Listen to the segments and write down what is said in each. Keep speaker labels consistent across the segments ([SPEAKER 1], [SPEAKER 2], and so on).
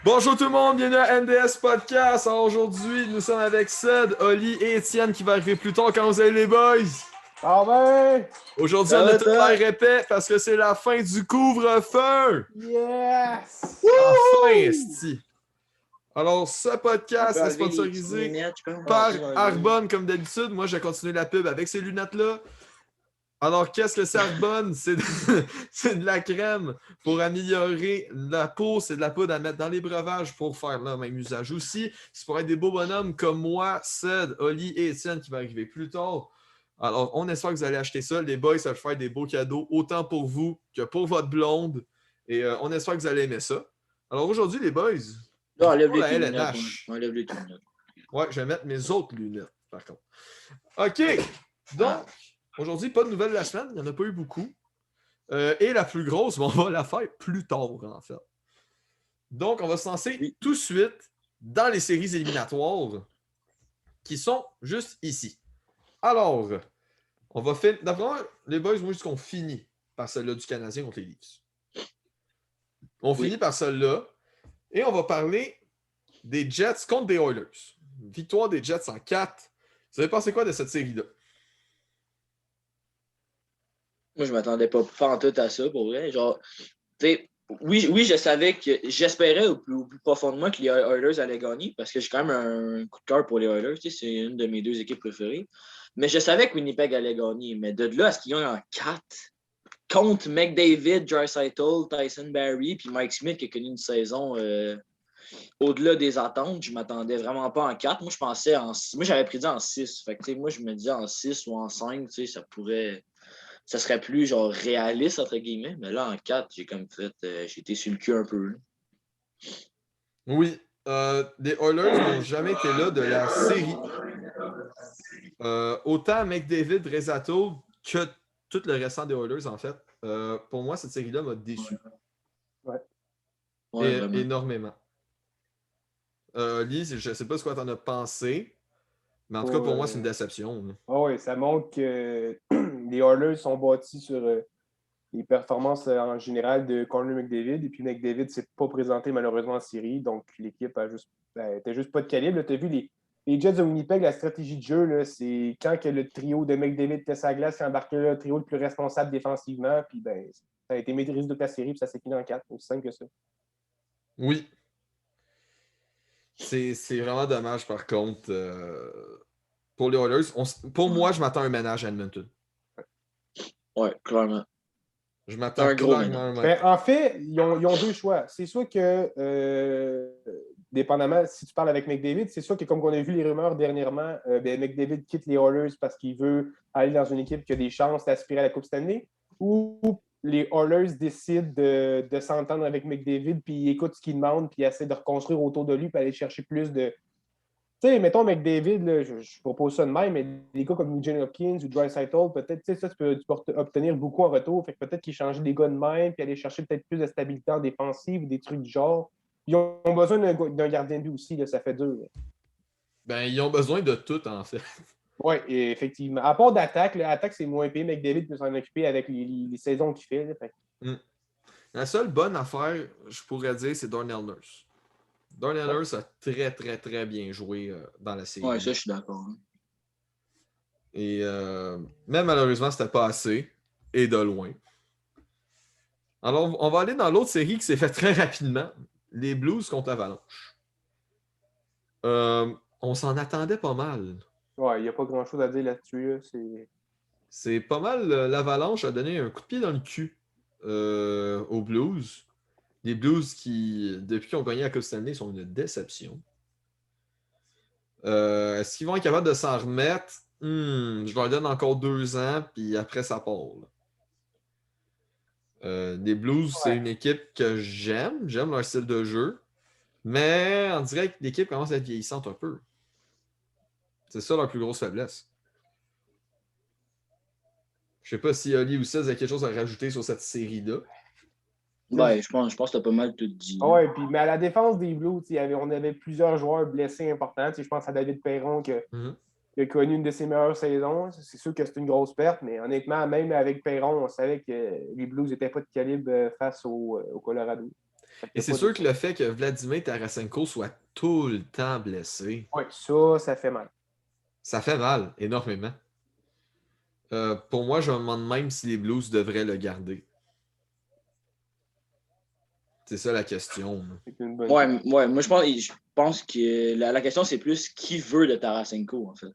[SPEAKER 1] Bonjour tout le monde, bienvenue à NDS Podcast. Alors aujourd'hui, nous sommes avec Ced, Oli et Étienne qui va arriver plus tard quand vous allez les boys.
[SPEAKER 2] Ah ben!
[SPEAKER 1] Aujourd'hui, on a tout l'air épais parce que c'est la fin du couvre-feu.
[SPEAKER 2] Yes!
[SPEAKER 1] Enfin, esti. Alors, ce podcast est
[SPEAKER 3] Les
[SPEAKER 1] sponsorisé
[SPEAKER 3] lunettes,
[SPEAKER 1] par Arbonne comme d'habitude. Moi, je vais continuer la pub avec ces lunettes-là. Alors, qu'est-ce que c'est Arbonne? C'est de la crème pour améliorer la peau. C'est de la poudre à mettre dans les breuvages pour faire le même usage aussi. C'est pour être des beaux bonhommes comme moi, Ced, Oli et Étienne qui va arriver plus tard. Alors, on espère que vous allez acheter ça. Les boys, ça va faire des beaux cadeaux, autant pour vous que pour votre blonde. Et on espère que vous allez aimer ça. Alors, aujourd'hui, les boys,
[SPEAKER 3] là, enlève
[SPEAKER 1] pour
[SPEAKER 3] les
[SPEAKER 1] la
[SPEAKER 3] lunettes.
[SPEAKER 1] LNH.
[SPEAKER 3] Enlève les lunettes.
[SPEAKER 1] Ouais, je vais mettre mes autres lunettes, par contre. OK. Donc, aujourd'hui, pas de nouvelles de la semaine. Il n'y en a pas eu beaucoup. Et la plus grosse, on va la faire plus tard, en fait. Donc, on va se lancer tout de suite dans les séries éliminatoires qui sont juste ici. Alors, on va faire. D'abord, les boys, moi, juste qu'on finit par celle-là du Canadien contre les Leafs. On finit par celle-là. Et on va parler des Jets contre des Oilers. Victoire des Jets en 4. Vous avez pensé quoi de cette série-là?
[SPEAKER 3] Moi, je m'attendais pas en tout à ça, pour vrai. Genre, tu sais, oui, je savais que j'espérais au plus profond de moi que les Oilers allaient gagner parce que j'ai quand même un coup de cœur pour les Oilers. Tu sais, c'est une de mes deux équipes préférées. Mais je savais que Winnipeg allait gagner. Mais de là à ce qu'ils gagnent en 4 contre McDavid, Draisaitl, Tyson Barrie puis Mike Smith qui a connu une saison au-delà des attentes, je m'attendais vraiment pas en 4. Moi, je pensais en 6. Moi, j'avais prédit en 6. Fait que, moi, je me disais en 6 ou en 5, ça serait plus genre réaliste, entre guillemets. Mais là, en 4, j'ai comme fait. J'ai été sur le cul un peu. Là.
[SPEAKER 1] Oui. Les Oilers n'ont jamais été là de la série. Autant McDavid, Draisaitl que tout le restant des Oilers, en fait. Pour moi, cette série-là m'a déçu.
[SPEAKER 2] Ouais.
[SPEAKER 1] Énormément. Lise, je ne sais pas ce que tu en as pensé, mais en tout cas, pour moi, c'est une déception.
[SPEAKER 2] Oh oui, ça montre que les Oilers sont bâtis sur les performances en général de Connor McDavid. Et puis McDavid ne s'est pas présenté malheureusement en série. Donc l'équipe était juste pas de calibre. Tu as vu les Jets de Winnipeg, la stratégie de jeu, là, c'est quand que le trio de McDavid était sa glace qui embarquait le trio le plus responsable défensivement. Puis ça a été maîtrisé toute la série, puis ça s'est fini en 4. Aussi simple que ça.
[SPEAKER 1] Oui. C'est vraiment dommage, par contre. Pour les Oilers, pour moi, je m'attends à un ménage à Edmonton.
[SPEAKER 3] Ouais, clairement.
[SPEAKER 1] Je m'attends clairement
[SPEAKER 2] en fait, ils ont deux choix. C'est sûr que, dépendamment, si tu parles avec McDavid, c'est sûr que comme on a vu les rumeurs dernièrement, McDavid quitte les Oilers parce qu'il veut aller dans une équipe qui a des chances d'aspirer à la Coupe Stanley, ou les Oilers décident de s'entendre avec McDavid, puis ils écoutent ce qu'il demande, puis ils essaient de reconstruire autour de lui, puis aller chercher plus de... Tu sais, mettons McDavid, là, je propose ça de même, mais des gars comme Eugene Hopkins ou Draisaitl, peut-être, tu sais, ça, tu peux obtenir beaucoup en retour. Fait que peut-être qu'ils changent des gars de même, puis aller chercher peut-être plus de stabilité en défensive ou des trucs du genre. Ils ont besoin d'un gardien de but aussi, là, ça fait dur. Là.
[SPEAKER 1] Ben, ils ont besoin de tout, en fait.
[SPEAKER 2] Oui, effectivement. À part d'attaque, l'attaque, c'est moins payé. McDavid peut s'en occuper avec les saisons qu'il fait. Là, fait.
[SPEAKER 1] La seule bonne affaire, je pourrais dire, c'est Darnell Nurse. Darnell Nurse a très, très, très bien joué dans la série.
[SPEAKER 3] Ouais, ça, je suis d'accord. Hein.
[SPEAKER 1] Et même malheureusement, c'était pas assez. Et de loin. Alors, on va aller dans l'autre série qui s'est faite très rapidement. Les Blues contre Avalanche. On s'en attendait pas mal.
[SPEAKER 2] Ouais, il n'y a pas grand-chose à dire là-dessus. Là.
[SPEAKER 1] C'est pas mal. L'Avalanche a donné un coup de pied dans le cul aux Blues. Les Blues qui, depuis qu'ils ont gagné la Coupe Stanley, sont une déception. Est-ce qu'ils vont être capables de s'en remettre? Je leur donne encore 2 ans, puis après, ça part. Les Blues, c'est une équipe que j'aime. J'aime leur style de jeu. Mais on dirait que l'équipe commence à être vieillissante un peu. C'est ça leur plus grosse faiblesse. Je sais pas si Oli ou Cez a quelque chose à rajouter sur cette série-là.
[SPEAKER 3] Ouais, je pense que tu as pas mal tout dit.
[SPEAKER 2] Ah ouais, puis mais à la défense des Blues, on avait plusieurs joueurs blessés importants. Je pense à David Perron qui a connu une de ses meilleures saisons. C'est sûr que c'est une grosse perte, mais honnêtement, même avec Perron, on savait que les Blues n'étaient pas de calibre face au Colorado.
[SPEAKER 1] Et c'est sûr que le fait que Vladimir Tarasenko soit tout le temps blessé,
[SPEAKER 2] Oui, ça fait mal.
[SPEAKER 1] ça fait mal, énormément. Pour moi, je me demande même si les Blues devraient le garder. C'est ça la question.
[SPEAKER 2] C'est une bonne
[SPEAKER 3] Ouais, moi je pense que la question c'est plus qui veut de Tarasenko en fait.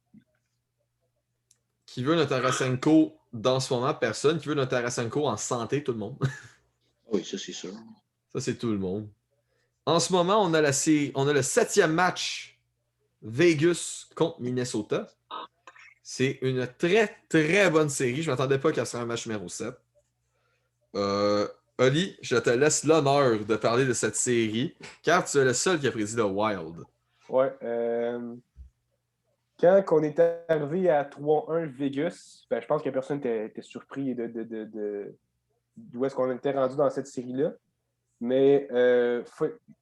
[SPEAKER 1] Qui veut notre Tarasenko dans ce moment? Personne. Qui veut notre Tarasenko en santé? Tout le monde.
[SPEAKER 3] Oui, ça c'est sûr.
[SPEAKER 1] Ça, c'est tout le monde. En ce moment, on a le 7e match Vegas contre Minnesota. C'est une très, très bonne série. Je ne m'attendais pas qu'elle soit un match numéro 7. Oli, je te laisse l'honneur de parler de cette série, car tu es le seul qui a prédit le Wild.
[SPEAKER 2] Ouais. Quand on est arrivé à 3-1 Vegas, je pense que personne n'était surpris d'où est-ce qu'on était rendu dans cette série-là. Mais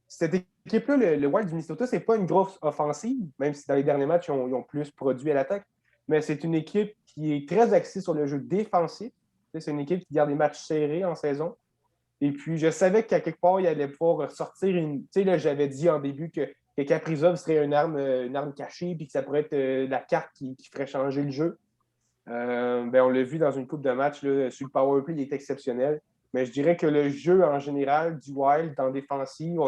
[SPEAKER 2] cette équipe-là, le Wild du Minnesota, c'est pas une grosse offensive, même si dans les derniers matchs, ils ont plus produit à l'attaque. Mais c'est une équipe qui est très axée sur le jeu défensif. C'est une équipe qui garde des matchs serrés en saison. Et puis, je savais qu'à quelque part, il allait pouvoir sortir une. Tu sais, là, j'avais dit en début que Kaprizov serait une arme cachée, puis que ça pourrait être la carte qui ferait changer le jeu. On l'a vu dans une coupe de match, là, sur le powerplay, il est exceptionnel. Mais je dirais que le jeu en général du Wild en défensive,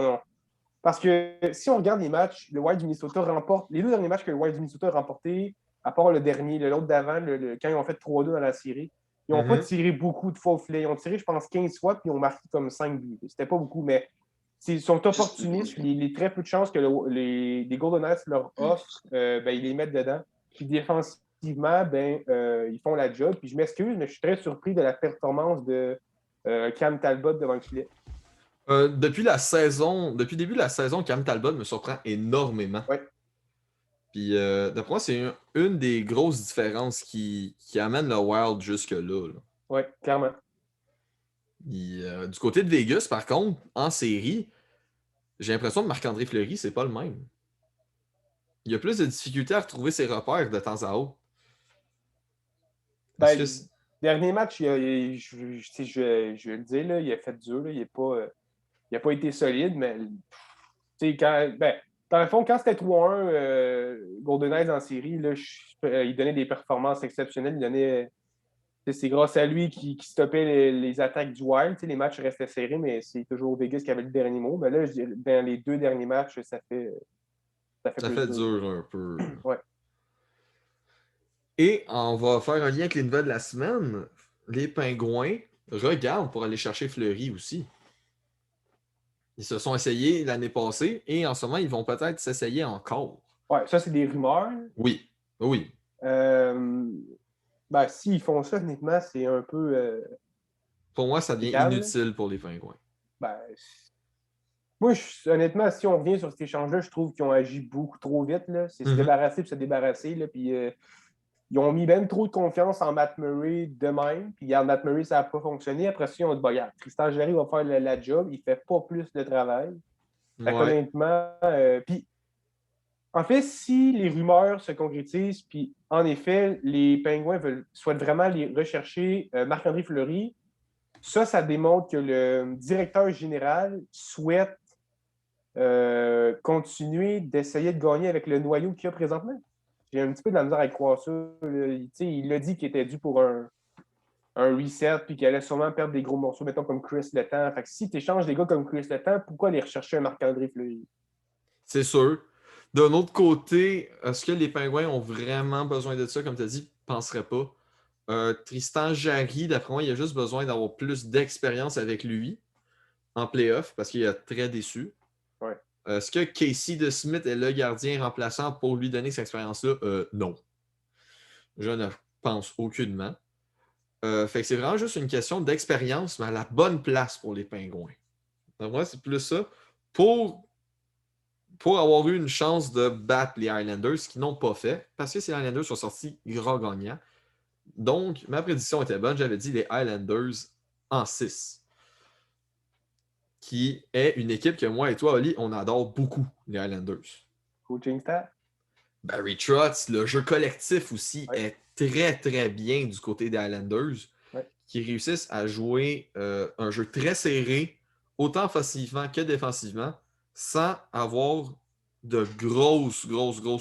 [SPEAKER 2] parce que si on regarde les matchs, le Wild du Minnesota remporte. Les 2 derniers matchs que le Wild du Minnesota a remportés, à part le dernier, l'autre d'avant, quand ils ont fait 3-2 dans la série, ils n'ont pas tiré beaucoup de fois au filet. Ils ont tiré, je pense, 15 fois, puis ils ont marqué comme 5 buts. C'était pas beaucoup, mais ils sont opportunistes. Les très peu de chances que les Golden Knights leur offrent, ils les mettent dedans. Puis défensivement, ils font la job. Puis je m'excuse, mais je suis très surpris de la performance de Cam Talbot devant le filet.
[SPEAKER 1] Depuis le début de la saison, Cam Talbot me surprend énormément.
[SPEAKER 2] Ouais.
[SPEAKER 1] Puis, d'après moi, c'est une des grosses différences qui amène le Wild jusque-là.
[SPEAKER 2] Oui, clairement.
[SPEAKER 1] Du côté de Vegas, par contre, en série, j'ai l'impression que Marc-André Fleury, c'est pas le même. Il a plus de difficultés à retrouver ses repères de temps à autre.
[SPEAKER 2] Le dernier match, je vais le dire, là, il a fait dur. Là, il n'a pas été solide, mais dans le fond, quand c'était 3-1 Golden Knights en série, là, il donnait des performances exceptionnelles. C'est grâce à lui qui stoppait les attaques du Wild. Les matchs restaient serrés, mais c'est toujours Vegas qui avait le dernier mot. Mais là, dans les 2 derniers matchs, ça fait
[SPEAKER 1] dur un peu.
[SPEAKER 2] Ouais.
[SPEAKER 1] Et on va faire un lien avec les nouvelles de la semaine. Les Pingouins regardent pour aller chercher Fleury aussi. Ils se sont essayés l'année passée et en ce moment, ils vont peut-être s'essayer encore.
[SPEAKER 2] Ouais, ça, c'est des rumeurs.
[SPEAKER 1] Oui.
[SPEAKER 2] S'ils font ça, honnêtement, c'est un peu.
[SPEAKER 1] Pour moi, ça devient inutile pour les Pingouins.
[SPEAKER 2] Moi, honnêtement, si on revient sur cet échange-là, je trouve qu'ils ont agi beaucoup trop vite. Là. C'est se débarrasser puis se débarrasser. Là, puis, ils ont mis même trop de confiance en Matt Murray de même. Puis, Matt Murray, ça n'a pas fonctionné. Après ça, ils ont dit, regarde, Tristan Jarry va faire la job. Il ne fait pas plus de travail. Honnêtement, puis, en fait, si les rumeurs se concrétisent, puis en effet, les Pingouins souhaitent vraiment les rechercher Marc-André Fleury, ça démontre que le directeur général souhaite continuer d'essayer de gagner avec le noyau qu'il y a présentement. J'ai un petit peu de la misère à croire ça. Il a dit qu'il était dû pour un reset, puis qu'il allait sûrement perdre des gros morceaux, mettons comme Chris Letang. Fait que si tu échanges des gars comme Chris Letang, pourquoi aller rechercher un Marc-André Fleury?
[SPEAKER 1] C'est sûr. D'un autre côté, est-ce que les Pingouins ont vraiment besoin de ça, comme tu as dit? Je ne penserais pas. Tristan Jarry, d'après moi, il a juste besoin d'avoir plus d'expérience avec lui en playoff parce qu'il est très déçu.
[SPEAKER 2] Ouais.
[SPEAKER 1] Est-ce que Casey DeSmith est le gardien remplaçant pour lui donner cette expérience-là? Non. Je ne pense aucunement. Fait que c'est vraiment juste une question d'expérience, mais à la bonne place pour les Pingouins. Donc, moi, c'est plus ça. Pour avoir eu une chance de battre les Islanders, ce qu'ils n'ont pas fait, parce que ces Islanders sont sortis grands gagnants. Donc, ma prédiction était bonne. J'avais dit les Islanders en 6. Qui est une équipe que moi et toi, Oli, on adore beaucoup, les Islanders.
[SPEAKER 2] Coaching staff?
[SPEAKER 1] Barry Trotz, le jeu collectif aussi est très, très bien du côté des Islanders, qui réussissent à jouer un jeu très serré, autant offensivement que défensivement, sans avoir de grosses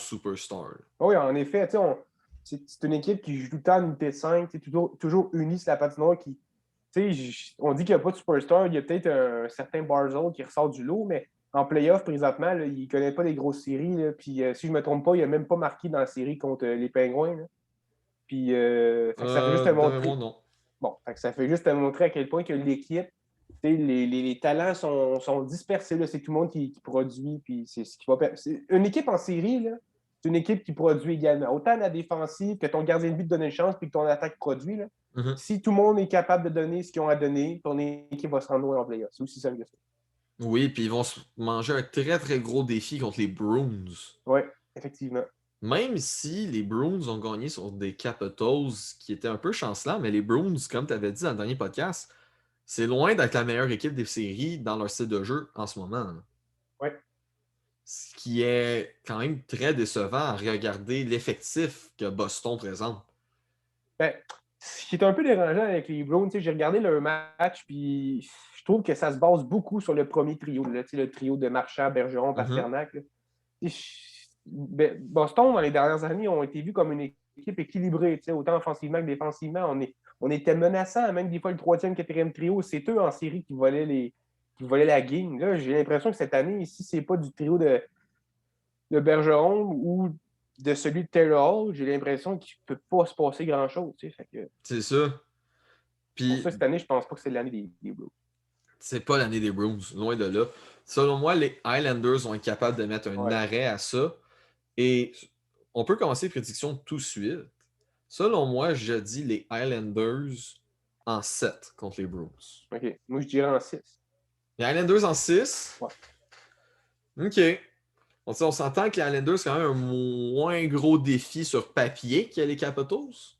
[SPEAKER 1] superstars.
[SPEAKER 2] Oui, en effet, c'est une équipe qui joue tout le temps en unité 5, toujours unie sur la patinoire. On dit qu'il n'y a pas de superstar, il y a peut-être un certain Barzell qui ressort du lot, mais en playoff, présentement, là, il ne connaît pas les grosses séries. Là, puis si je ne me trompe pas, il n'a même pas marqué dans la série contre les Penguins. Là. Puis ça fait juste te montrer.
[SPEAKER 1] Non.
[SPEAKER 2] Bon, ça fait juste te montrer à quel point que l'équipe, les talents sont dispersés. Là. C'est tout le monde qui produit. Puis c'est ce qui va. Une équipe en série, là, c'est une équipe qui produit également. Autant la défensive que ton gardien de but te donne une chance puis que ton attaque produit. Là.
[SPEAKER 1] Mm-hmm.
[SPEAKER 2] Si tout le monde est capable de donner ce qu'ils ont à donner, ton équipe va se rendre loin en playoff. C'est aussi simple que ça.
[SPEAKER 1] Oui, puis ils vont se manger un très gros défi contre les Bruins.
[SPEAKER 2] Oui, effectivement.
[SPEAKER 1] Même si les Bruins ont gagné sur des Capitals qui étaient un peu chancelants, mais les Bruins, comme tu avais dit dans le dernier podcast, c'est loin d'être la meilleure équipe des séries dans leur style de jeu en ce moment.
[SPEAKER 2] Oui.
[SPEAKER 1] Ce qui est quand même très décevant à regarder l'effectif que Boston présente.
[SPEAKER 2] Ben, ce qui est un peu dérangeant avec les Bruins, j'ai regardé leur match, puis je trouve que ça se base beaucoup sur le premier trio, là, le trio de Marchand, Bergeron, Pasternak. Boston, dans les dernières années, ont été vus comme une équipe équilibrée, autant offensivement que défensivement. On était menaçant, même des fois le troisième, quatrième trio, c'est eux en série qui volaient la game. Là, j'ai l'impression que cette année, si c'est pas du trio de Bergeron ou de celui de Taylor Hall, j'ai l'impression qu'il ne peut pas se passer grand-chose.
[SPEAKER 1] C'est ça. Puis,
[SPEAKER 2] pour ça, cette année, je pense pas que c'est l'année des Bruins.
[SPEAKER 1] C'est pas l'année des Bruins, loin de là. Selon moi, les Highlanders vont être capables de mettre un arrêt à ça. Et on peut commencer les prédictions tout de suite. Selon moi, je dis les Highlanders en 7 contre les Bruins.
[SPEAKER 2] OK. Moi, je dirais en 6.
[SPEAKER 1] Les Highlanders en 6?
[SPEAKER 2] Ouais.
[SPEAKER 1] OK. On s'entend que les Highlanders, c'est quand même un moins gros défi sur papier que les Capitals.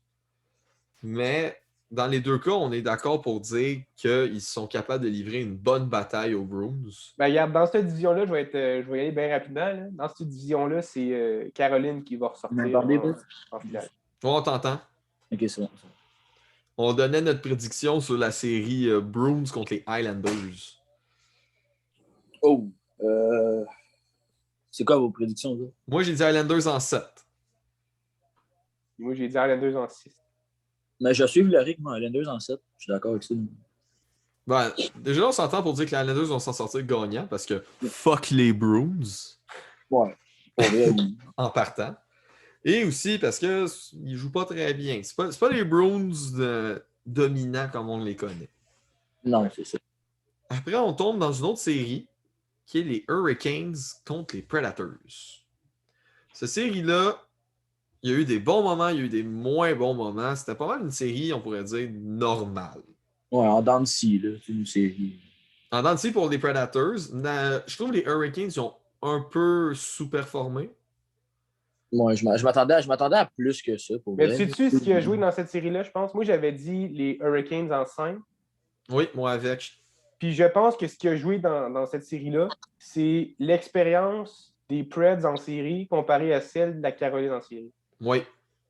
[SPEAKER 1] Mais dans les deux cas, on est d'accord pour dire qu'ils sont capables de livrer une bonne bataille aux Bruins.
[SPEAKER 2] Ben, regarde, dans cette division-là, je vais y aller bien rapidement. Là. Dans cette division-là, c'est Caroline qui va ressortir en finale.
[SPEAKER 1] On t'entend.
[SPEAKER 4] OK, c'est bon.
[SPEAKER 1] On donnait notre prédiction sur la série Bruins contre les Highlanders.
[SPEAKER 4] Oh! C'est quoi vos prédictions, là?
[SPEAKER 1] Moi, j'ai dit Highlanders en 7.
[SPEAKER 2] Moi, j'ai dit Highlanders en 6.
[SPEAKER 4] Mais je vais suivre le rythme Highlanders en 7. Je suis d'accord avec ça.
[SPEAKER 1] Ben, déjà, on s'entend pour dire que les Highlanders vont s'en sortir gagnants parce que fuck les Bruins.
[SPEAKER 4] Ouais. Pour vrai, oui.
[SPEAKER 1] En partant. Et aussi parce qu'ils ne jouent pas très bien. C'est pas les Bruins dominants comme on les connaît.
[SPEAKER 4] Non, c'est ça.
[SPEAKER 1] Après, on tombe dans une autre série qui est les Hurricanes contre les Predators. Cette série-là, il y a eu des bons moments, il y a eu des moins bons moments. C'était pas mal une série, on pourrait dire, normale.
[SPEAKER 4] Ouais, en dents de scie, là. C'est une série.
[SPEAKER 1] En dents de scie pour les Predators, je trouve que les Hurricanes ont un peu sous-performé.
[SPEAKER 4] Ouais, je m'attendais à plus que ça, pour
[SPEAKER 2] Mais
[SPEAKER 4] vrai.
[SPEAKER 2] sais-tu ce qui a joué dans cette série-là, je pense? Moi, j'avais dit les Hurricanes en 5.
[SPEAKER 1] Oui, moi avec.
[SPEAKER 2] Puis je pense que ce qui a joué dans cette série-là, c'est l'expérience des Preds en série comparée à celle de la Caroline en série.
[SPEAKER 1] Oui.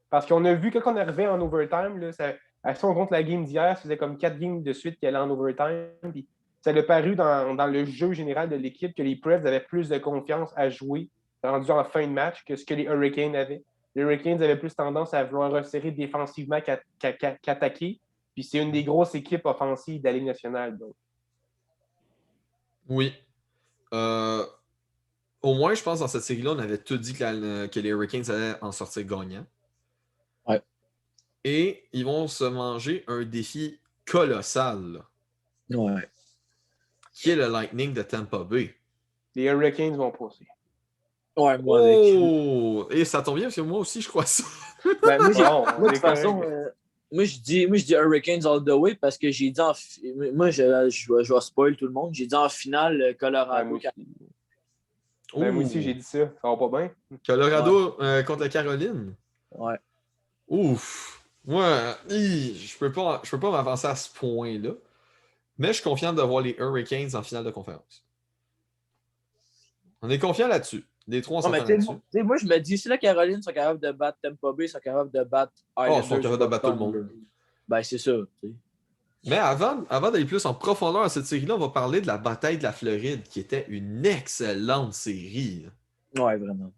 [SPEAKER 2] Parce qu'on a vu, quand on arrivait en overtime, là, si on compte la game d'hier, ça faisait comme 4 games de suite qui allaient en overtime. Puis ça a paru dans le jeu général de l'équipe que les Preds avaient plus de confiance à jouer rendu en fin de match que ce que les Hurricanes avaient. Les Hurricanes avaient plus tendance à vouloir resserrer défensivement qu'attaquer. Puis c'est une des grosses équipes offensives de la Ligue nationale. Donc.
[SPEAKER 1] Oui. Au moins, je pense, dans cette série-là, on avait tout dit que les Hurricanes allaient en sortir gagnants.
[SPEAKER 4] Ouais.
[SPEAKER 1] Et ils vont se manger un défi colossal. Là,
[SPEAKER 4] Ouais.
[SPEAKER 1] qui est le Lightning de Tampa Bay.
[SPEAKER 2] Les Hurricanes vont passer.
[SPEAKER 4] Ouais, moi avec.
[SPEAKER 1] Oh! Et ça tombe bien parce que moi aussi, je crois ça.
[SPEAKER 4] Ben, moi,
[SPEAKER 2] Bon,
[SPEAKER 4] de toute façon, moi, je dis Hurricanes all the way parce que j'ai dit moi, je vais spoil tout le monde. J'ai dit en finale, Colorado.
[SPEAKER 2] Moi aussi, j'ai dit ça. Ça va pas bien.
[SPEAKER 1] Colorado contre la Caroline.
[SPEAKER 4] Ouais.
[SPEAKER 1] Ouf! Moi, je peux pas m'avancer à ce point-là. Mais je suis confiant de voir les Hurricanes en finale de conférence. On est confiant là-dessus. Les trois, on s'entend là-dessus.
[SPEAKER 4] Moi, je me dis, si la Caroline sont capables de battre Tampa Bay, ils sont capables de battre Islanders.
[SPEAKER 1] Ils sont capables de battre tout le monde.
[SPEAKER 4] Ben, c'est ça. T'sais.
[SPEAKER 1] Mais avant d'aller plus en profondeur dans cette série-là, on va parler de la bataille de la Floride, qui était une excellente série.
[SPEAKER 4] Ouais, vraiment.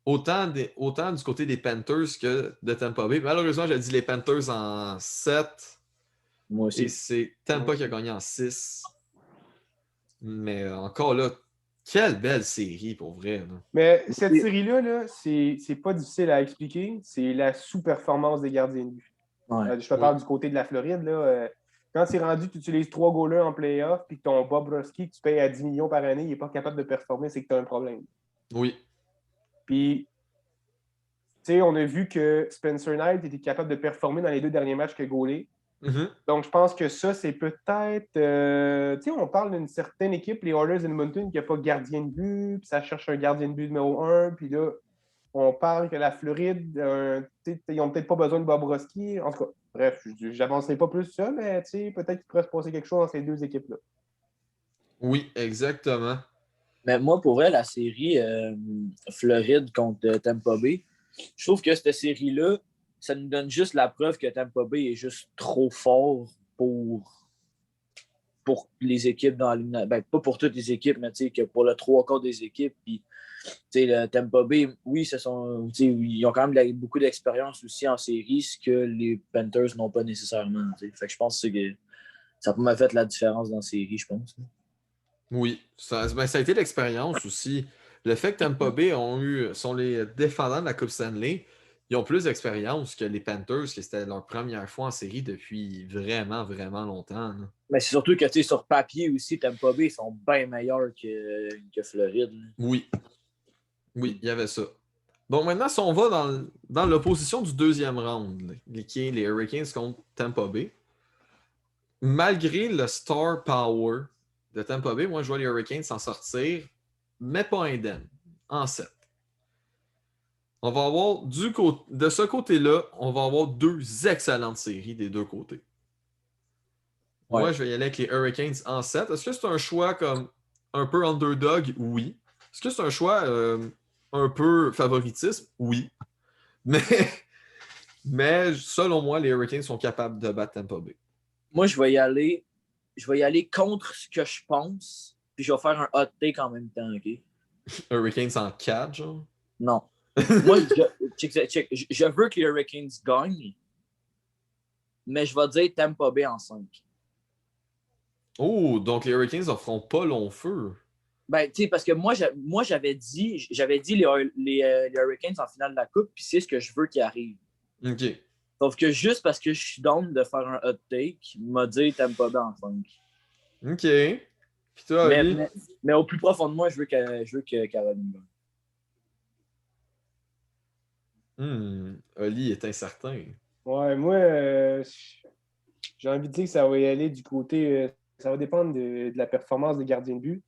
[SPEAKER 1] Autant du côté des Panthers que de Tampa Bay. Malheureusement, j'ai dit les Panthers en 7.
[SPEAKER 4] Moi
[SPEAKER 1] Et
[SPEAKER 4] aussi.
[SPEAKER 1] c'est Tampa qui a gagné en 6. Mais encore là, quelle belle série pour vrai. Là.
[SPEAKER 2] Mais cette série-là, là, c'est pas difficile à expliquer. C'est la sous-performance des gardiens de but.
[SPEAKER 4] Ouais.
[SPEAKER 2] Je te parle du côté de la Floride. Là, quand c'est rendu, tu utilises 3 goalers en playoff, puis que ton Bobrovski, que tu payes à 10 millions par année, il n'est pas capable de performer, c'est que tu as un problème.
[SPEAKER 1] Oui.
[SPEAKER 2] Puis, tu sais, on a vu que Spencer Knight était capable de performer dans les 2 derniers matchs que goalé.
[SPEAKER 1] Mm-hmm.
[SPEAKER 2] Donc, je pense que ça, c'est peut-être. Tu sais, on parle d'une certaine équipe, les Oilers Edmonton, qui n'a pas gardien de but, puis ça cherche un gardien de but numéro 1, puis là, on parle que la Floride, ils n'ont peut-être pas besoin de Bobrovski. En tout cas, bref, je n'avancerai pas plus ça, mais peut-être qu'il pourrait se passer quelque chose dans ces 2 équipes-là.
[SPEAKER 1] Oui, exactement.
[SPEAKER 4] Mais moi, pour vrai, la série Floride contre Tampa Bay, je trouve que cette série-là, ça nous donne juste la preuve que Tampa Bay est juste trop fort pour les équipes dans la ben, pas pour toutes les équipes, mais que pour le 3/4 des équipes. Puis, le Tampa Bay, oui, ils ont quand même beaucoup d'expérience aussi en série, ce que les Panthers n'ont pas nécessairement. Fait que je pense que ça m'a fait la différence dans la série, je pense.
[SPEAKER 1] Oui, ça a été l'expérience aussi. Le fait que Tampa Bay sont les défendants de la Coupe Stanley, ils ont plus d'expérience que les Panthers, que c'était leur première fois en série depuis vraiment, vraiment longtemps. Là.
[SPEAKER 4] Mais c'est surtout que sur papier aussi, Tampa Bay sont bien meilleurs que Floride. Là.
[SPEAKER 1] Oui. Oui, il y avait ça. Donc maintenant, si on va dans l'opposition du deuxième round, là, qui est les Hurricanes contre Tampa Bay, malgré le star power de Tampa Bay, moi je vois les Hurricanes s'en sortir, mais pas indemne, en 7. On va avoir de ce côté-là, on va avoir 2 excellentes séries des 2 côtés. Ouais. Moi, je vais y aller avec les Hurricanes en 7. Est-ce que c'est un choix comme un peu underdog? Oui. Est-ce que c'est un choix un peu favoritisme? Oui. Mais selon moi, les Hurricanes sont capables de battre Tampa Bay.
[SPEAKER 4] Moi, je vais y aller contre ce que je pense, puis je vais faire un hot take en même temps, OK?
[SPEAKER 1] Hurricanes en 4, genre?
[SPEAKER 4] Non. Moi, je veux que les Hurricanes gagnent, mais je vais dire Tampa Bay en 5.
[SPEAKER 1] Oh, donc les Hurricanes ne feront pas long feu.
[SPEAKER 4] Ben, tu sais, parce que moi, j'avais dit les Hurricanes en finale de la Coupe, puis c'est ce que je veux qu'il arrive.
[SPEAKER 1] OK.
[SPEAKER 4] Sauf que juste parce que je suis down de faire un hot take, m'a dit Tampa Bay en 5.
[SPEAKER 1] OK. Puis toi,
[SPEAKER 4] mais au plus profond de moi, je veux que Caroline
[SPEAKER 1] gagne. Oli est incertain.
[SPEAKER 2] Ouais, moi, j'ai envie de dire que ça va y aller du côté. Ça va dépendre de la performance des gardiens de but.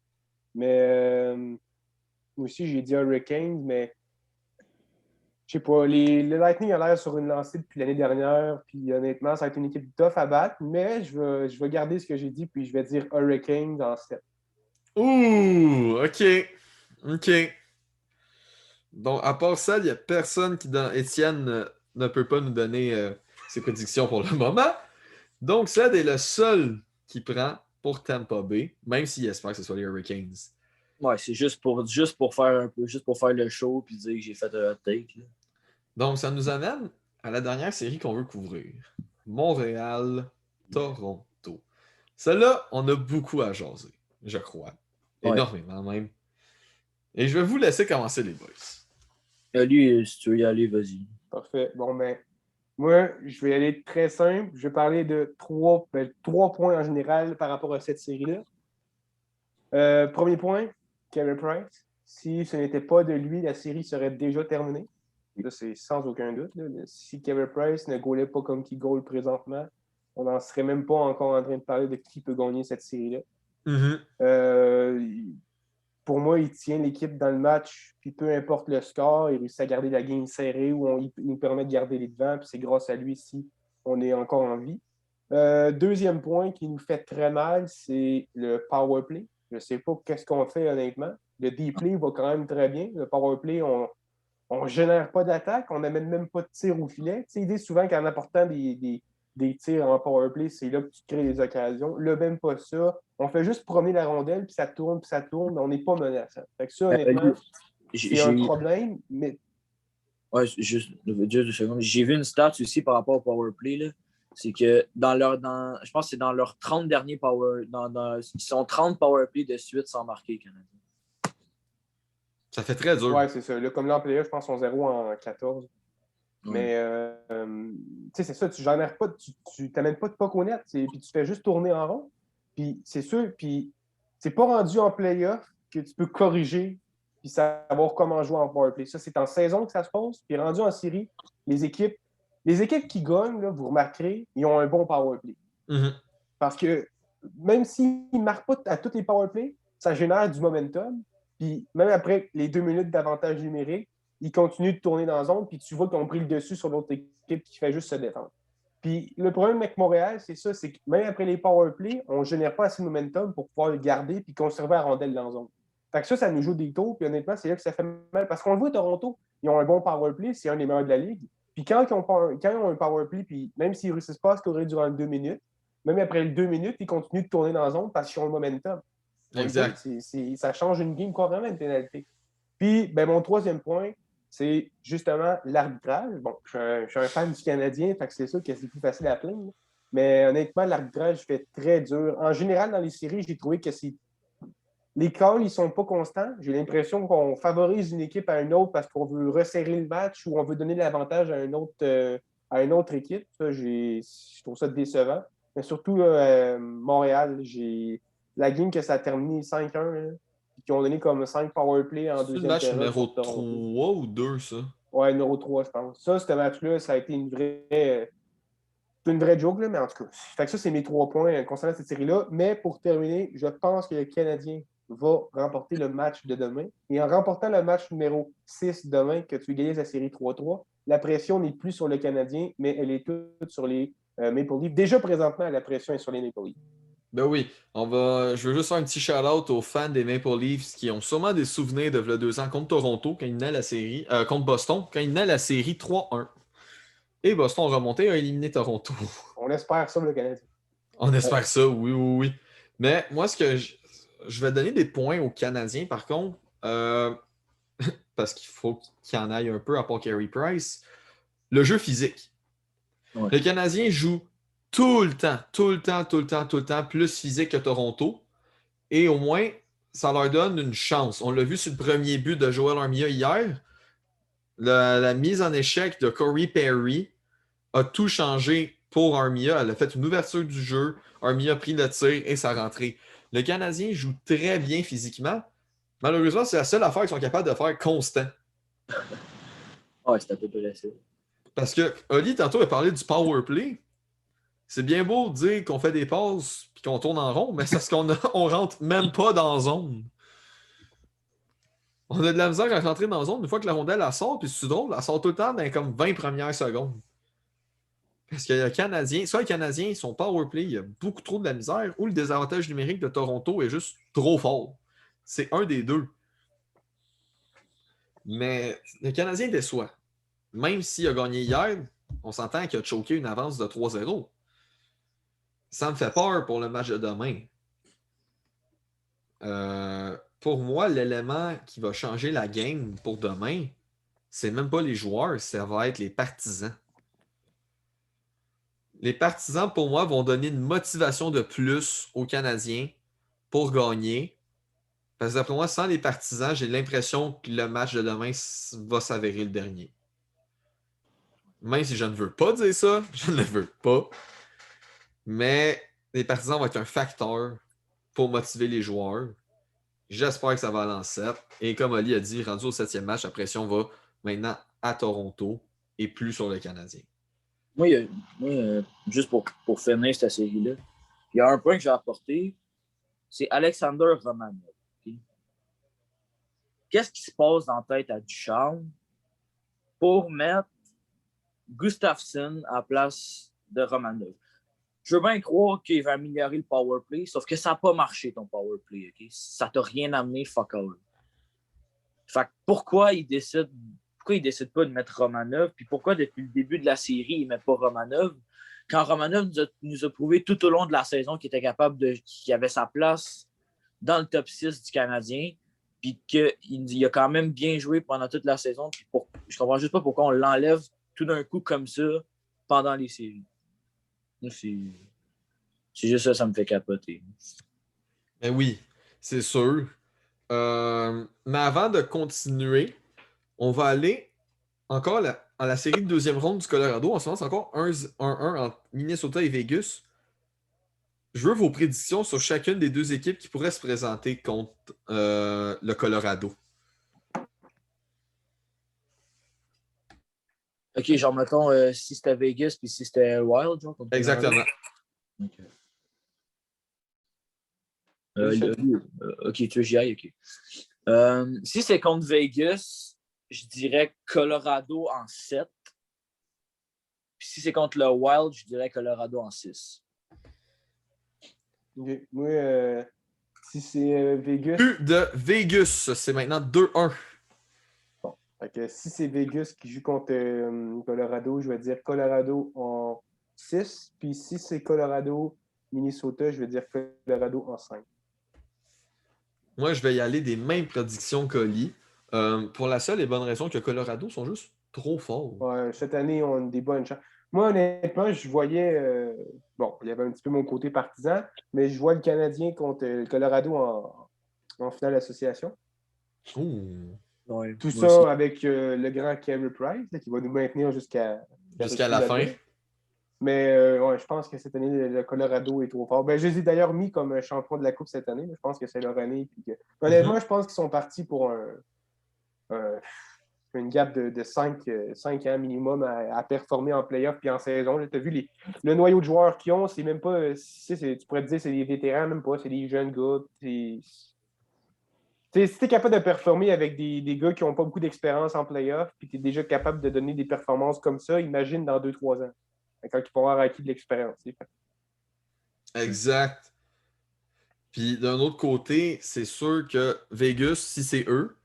[SPEAKER 2] Mais moi aussi, j'ai dit Hurricanes, mais je sais pas. Le Lightning a l'air sur une lancée depuis l'année dernière. Puis honnêtement, ça va être une équipe tough à battre. Mais je vais garder ce que j'ai dit, puis je vais dire Hurricanes en 7.
[SPEAKER 1] Ouh, OK. OK. Donc, à part ça, il n'y a personne qui, dans Étienne, ne peut pas nous donner ses prédictions pour le moment. Donc, Ced est le seul qui prend pour Tampa Bay, même s'il espère que ce soit les Hurricanes.
[SPEAKER 4] Ouais, c'est juste pour faire le show puis dire que j'ai fait un hot take. Là.
[SPEAKER 1] Donc, ça nous amène à la dernière série qu'on veut couvrir. Montréal-Toronto. Celle-là, on a beaucoup à jaser, je crois.
[SPEAKER 4] Ouais.
[SPEAKER 1] Énormément même. Et je vais vous laisser commencer, les boys.
[SPEAKER 4] Lui, si tu veux y aller, vas-y.
[SPEAKER 2] Parfait. Bon, ben, moi, je vais aller très simple. Je vais parler de 3 points en général par rapport à cette série-là. Premier point, Carey Price. Si ce n'était pas de lui, la série serait déjà terminée. Là, c'est sans aucun doute. Là. Si Carey Price ne goalait pas comme qu'il goal présentement, on n'en serait même pas encore en train de parler de qui peut gagner cette série-là.
[SPEAKER 1] Mm-hmm.
[SPEAKER 2] Pour moi, il tient l'équipe dans le match, puis peu importe le score, il réussit à garder la game serrée où il nous permet de garder les devants, puis c'est grâce à lui si on est encore en vie. Deuxième point qui nous fait très mal, c'est le power play. Je ne sais pas qu'est-ce qu'on fait honnêtement. Le deep play va quand même très bien. Le power play, on ne génère pas d'attaque, on n'amène même pas de tir au filet. Tu sais, il dit souvent qu'en apportant des des tirs en powerplay, c'est là que tu crées des occasions. Là, même pas ça. On fait juste promener la rondelle, puis ça tourne, mais on n'est pas menaçant. Fait que ça, honnêtement, c'est un problème, mais...
[SPEAKER 4] Ouais, juste 2 secondes. J'ai vu une stat aussi par rapport au powerplay, là. C'est que je pense que c'est dans leurs 30 derniers ils sont 30 powerplay de suite sans marquer, Canadien.
[SPEAKER 1] Ça fait très dur.
[SPEAKER 2] Ouais, c'est ça. Là, comme là, en playoff, je pense qu'on 0 en 14. Mais, tu sais, c'est ça, tu génères pas, tu t'amènes pas de puck au net, puis tu fais juste tourner en rond. Puis c'est sûr, puis c'est pas rendu en playoff que tu peux corriger puis savoir comment jouer en powerplay. Ça, c'est en saison que ça se passe. Puis rendu en série, les équipes qui gagnent, là, vous remarquerez, ils ont un bon powerplay.
[SPEAKER 1] Mm-hmm.
[SPEAKER 2] Parce que même s'ils ne marquent pas à tous les powerplays, ça génère du momentum. Puis même après les 2 minutes d'avantage numérique, ils continuent de tourner dans la zone, puis tu vois qu'ils ont pris le dessus sur l'autre équipe qui fait juste se détendre. Puis le problème avec Montréal, c'est ça, c'est que même après les powerplays, on ne génère pas assez de momentum pour pouvoir le garder puis conserver la rondelle dans la zone. Fait que ça nous joue des tours, puis honnêtement, c'est là que ça fait mal. Parce qu'on le voit à Toronto, ils ont un bon powerplay, c'est un des meilleurs de la ligue. Puis quand ils ont un powerplay, puis même s'ils ne réussissent pas à scorer durant 2 minutes, même après les 2 minutes, ils continuent de tourner dans la zone parce qu'ils ont le momentum.
[SPEAKER 1] Exact.
[SPEAKER 2] Ça change une game carrément, une pénalité. Puis, ben, mon troisième point, c'est justement l'arbitrage. Bon, je suis un fan du Canadien, fait que c'est sûr que c'est plus facile à plaindre. Mais honnêtement, l'arbitrage fait très dur. En général, dans les séries, j'ai trouvé que les calls, ils ne sont pas constants. J'ai l'impression qu'on favorise une équipe à une autre parce qu'on veut resserrer le match ou on veut donner l'avantage à une autre équipe. Ça, je trouve ça décevant. Mais surtout, là, Montréal, la game que ça a terminé 5-1, qui ont donné comme 5 powerplay en
[SPEAKER 1] C'est le
[SPEAKER 2] deuxième
[SPEAKER 1] match
[SPEAKER 2] période.
[SPEAKER 1] numéro 3 ou 2, ça?
[SPEAKER 2] Ouais, numéro 3, je pense. Ça, ce match-là, ça a été une vraie joke, là, mais en tout cas. Fait que ça, c'est mes 3 points concernant cette série-là. Mais pour terminer, je pense que le Canadien va remporter le match de demain. Et en remportant le match numéro 6 demain, que tu gagnes la série 3-3, la pression n'est plus sur le Canadien, mais elle est toute sur les Maple Leafs. Déjà présentement, la pression est sur les Maple Leafs.
[SPEAKER 1] Ben oui, je veux juste faire un petit shout-out aux fans des Maple Leafs qui ont sûrement des souvenirs de 2 ans contre Toronto quand ils venaient la série, contre Boston, quand ils venaient la série 3-1. Et Boston a remonté et a éliminé Toronto.
[SPEAKER 2] On espère ça, le Canadien.
[SPEAKER 1] On espère ça, oui. Mais moi, je vais donner des points aux Canadiens, par contre, parce qu'il faut qu'il y en aille un peu à part Carey Price. Le jeu physique.
[SPEAKER 4] Ouais.
[SPEAKER 1] Le Canadien joue tout le temps plus physique que Toronto. Et au moins, ça leur donne une chance. On l'a vu sur le premier but de Joel Armia hier. La mise en échec de Corey Perry a tout changé pour Armia. Elle a fait une ouverture du jeu. Armia a pris le tir et ça a rentré. Le Canadien joue très bien physiquement. Malheureusement, c'est la seule affaire qu'ils sont capables de faire constant.
[SPEAKER 4] Ouais, c'est un peu blessé.
[SPEAKER 1] Parce que Oli, tantôt, a parlé du power play. C'est bien beau de dire qu'on fait des passes et qu'on tourne en rond, mais c'est parce qu'on rentre même pas dans la zone. On a de la misère à rentrer dans la zone une fois que la rondelle elle sort, puis c'est drôle, elle sort tout le temps dans comme 20 premières secondes. Parce que le Canadien, soit les Canadiens, son powerplay, il y a beaucoup trop de la misère, ou le désavantage numérique de Toronto est juste trop fort. C'est un des deux. Mais le Canadien déçoit. Même s'il a gagné hier, on s'entend qu'il a choqué une avance de 3-0. Ça me fait peur pour le match de demain. Pour moi, l'élément qui va changer la game pour demain, c'est même pas les joueurs, ça va être les partisans. Les partisans, pour moi, vont donner une motivation de plus aux Canadiens pour gagner. Parce que d'après moi, sans les partisans, j'ai l'impression que le match de demain va s'avérer le dernier. Même si je ne veux pas dire ça, je ne le veux pas. Mais les partisans vont être un facteur pour motiver les joueurs. J'espère que ça va aller en 7. Et comme Ali a dit, rendu au 7e match, la pression va maintenant à Toronto et plus sur le Canadien.
[SPEAKER 4] Moi, juste pour finir cette série-là, il y a un point que j'ai apporté, c'est Alexander Romanov. Okay? Qu'est-ce qui se passe dans la tête à Ducharme pour mettre Gustafsson à la place de Romanov? Je veux bien croire qu'il va améliorer le powerplay, sauf que ça n'a pas marché ton powerplay. Okay? Ça ne t'a rien amené, fuck all. Fait que pourquoi il décide pas de mettre Romanov, puis pourquoi depuis le début de la série, il ne met pas Romanov? quand Romanov nous a prouvé tout au long de la saison qu'il était capable qu'il avait sa place dans le top 6 du Canadien, puis qu'il a quand même bien joué pendant toute la saison. Puis je comprends juste pas pourquoi on l'enlève tout d'un coup comme ça pendant les séries. C'est juste ça me fait capoter.
[SPEAKER 1] Ben oui, c'est sûr. Mais avant de continuer, on va aller encore à la série de deuxième ronde du Colorado. En ce moment, c'est encore 1-1 entre Minnesota et Vegas. Je veux vos prédictions sur chacune des deux équipes qui pourraient se présenter contre le Colorado.
[SPEAKER 4] OK, genre, mettons, si c'était Vegas puis si c'était Wild, genre.
[SPEAKER 1] Exactement.
[SPEAKER 4] OK. OK, tu veux j'y aille? OK. Si c'est contre Vegas, je dirais Colorado en 7. Puis si c'est contre le Wild, je dirais Colorado en 6.
[SPEAKER 2] Okay. Moi, si c'est Vegas.
[SPEAKER 1] But de Vegas, c'est maintenant 2-1.
[SPEAKER 2] Bon. Fait que si c'est Vegas qui joue contre Colorado, je vais dire Colorado en 6. Puis si c'est Colorado, Minnesota, je vais dire Colorado en 5.
[SPEAKER 1] Moi, je vais y aller des mêmes prédictions qu'Oli. Pour la seule et bonne raison que Colorado sont juste trop forts.
[SPEAKER 2] Ouais, cette année, on a des bonnes chances. Moi, honnêtement, je voyais. Bon, il y avait un petit peu mon côté partisan, mais je vois le Canadien contre le Colorado en finale d'association.
[SPEAKER 4] Ouais,
[SPEAKER 2] Tout ça aussi. Avec le grand Carey Price là, qui va nous maintenir jusqu'à
[SPEAKER 1] la fin.
[SPEAKER 2] Mais ouais, je pense que cette année, le Colorado est trop fort. Ben, je les ai d'ailleurs mis comme champion de la Coupe cette année. Je pense que c'est leur année. Honnêtement, je pense qu'ils sont partis pour une gap de 5 ans minimum à performer en playoff puis en saison. Tu as vu le noyau de joueurs qu'ils ont, c'est même pas. Tu pourrais te dire c'est des vétérans, même pas, c'est des jeunes gars. Si tu es capable de performer avec des gars qui n'ont pas beaucoup d'expérience en playoff, puis tu es déjà capable de donner des performances comme ça, imagine dans 2-3 ans, quand ils vont avoir acquis de l'expérience.
[SPEAKER 1] Exact. Puis d'un autre côté, c'est sûr que Vegas, si c'est eux,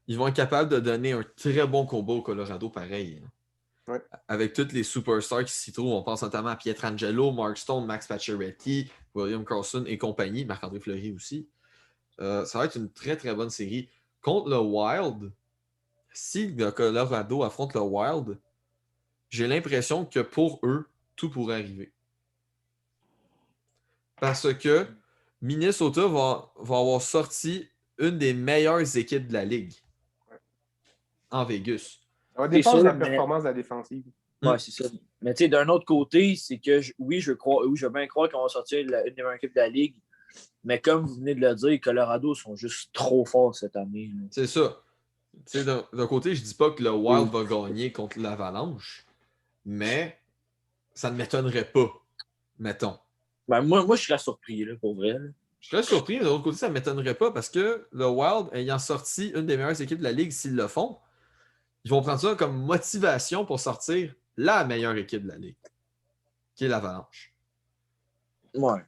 [SPEAKER 1] ils vont être capables de donner un très bon combat au Colorado pareil.
[SPEAKER 2] Ouais.
[SPEAKER 1] Avec tous les superstars qui s'y trouvent, on pense notamment à Pietrangelo, Mark Stone, Max Pacioretty, William Karlsson et compagnie, Marc-André Fleury aussi. Ça va être une très très bonne série. Contre le Wild, si le Colorado affronte le Wild, j'ai l'impression que pour eux, tout pourrait arriver. Parce que Minnesota va avoir sorti une des meilleures équipes de la Ligue en Vegas.
[SPEAKER 2] Ça va dépendre de la performance de la défensive.
[SPEAKER 4] Ouais, c'est ça. Mais tu sais, d'un autre côté, c'est que je veux bien croire qu'on va sortir une des meilleures équipes de la Ligue. Mais comme vous venez de le dire, Colorado sont juste trop forts cette année.
[SPEAKER 1] C'est ça. D'un côté, je dis pas que le Wild va gagner contre l'Avalanche, mais ça ne m'étonnerait pas, mettons.
[SPEAKER 4] Ben, moi, je serais surpris, là, pour vrai. Là.
[SPEAKER 1] Je serais surpris, mais de l'autre côté, ça ne m'étonnerait pas parce que le Wild, ayant sorti une des meilleures équipes de la Ligue, s'ils le font, ils vont prendre ça comme motivation pour sortir la meilleure équipe de la Ligue, qui est l'Avalanche.
[SPEAKER 4] Ouais.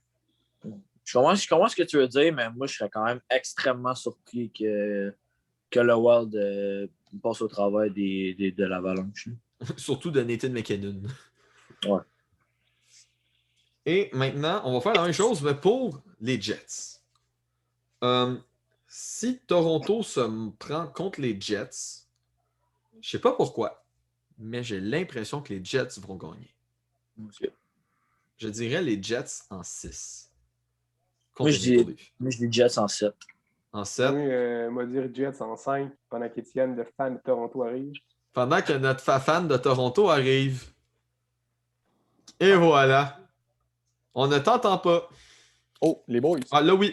[SPEAKER 4] Je comprends ce que tu veux dire, mais moi, je serais quand même extrêmement surpris que le Wild passe au travers de l'Avalanche.
[SPEAKER 1] Surtout de Nathan McKinnon.
[SPEAKER 4] Ouais.
[SPEAKER 1] Et maintenant, on va faire la même chose, mais pour les Jets. Si Toronto se prend contre les Jets, je ne sais pas pourquoi, mais j'ai l'impression que les Jets vont gagner.
[SPEAKER 4] Okay.
[SPEAKER 1] Je dirais les Jets en 6.
[SPEAKER 4] Moi, je dis Jets en 7.
[SPEAKER 1] En 7?
[SPEAKER 2] Oui, moi, dire Jets en 5 pendant qu'Étienne, le fan de Toronto, arrive.
[SPEAKER 1] Pendant que notre fan de Toronto arrive. Et voilà. On ne t'entend pas.
[SPEAKER 5] Oh, les boys.
[SPEAKER 1] Ah, là oui.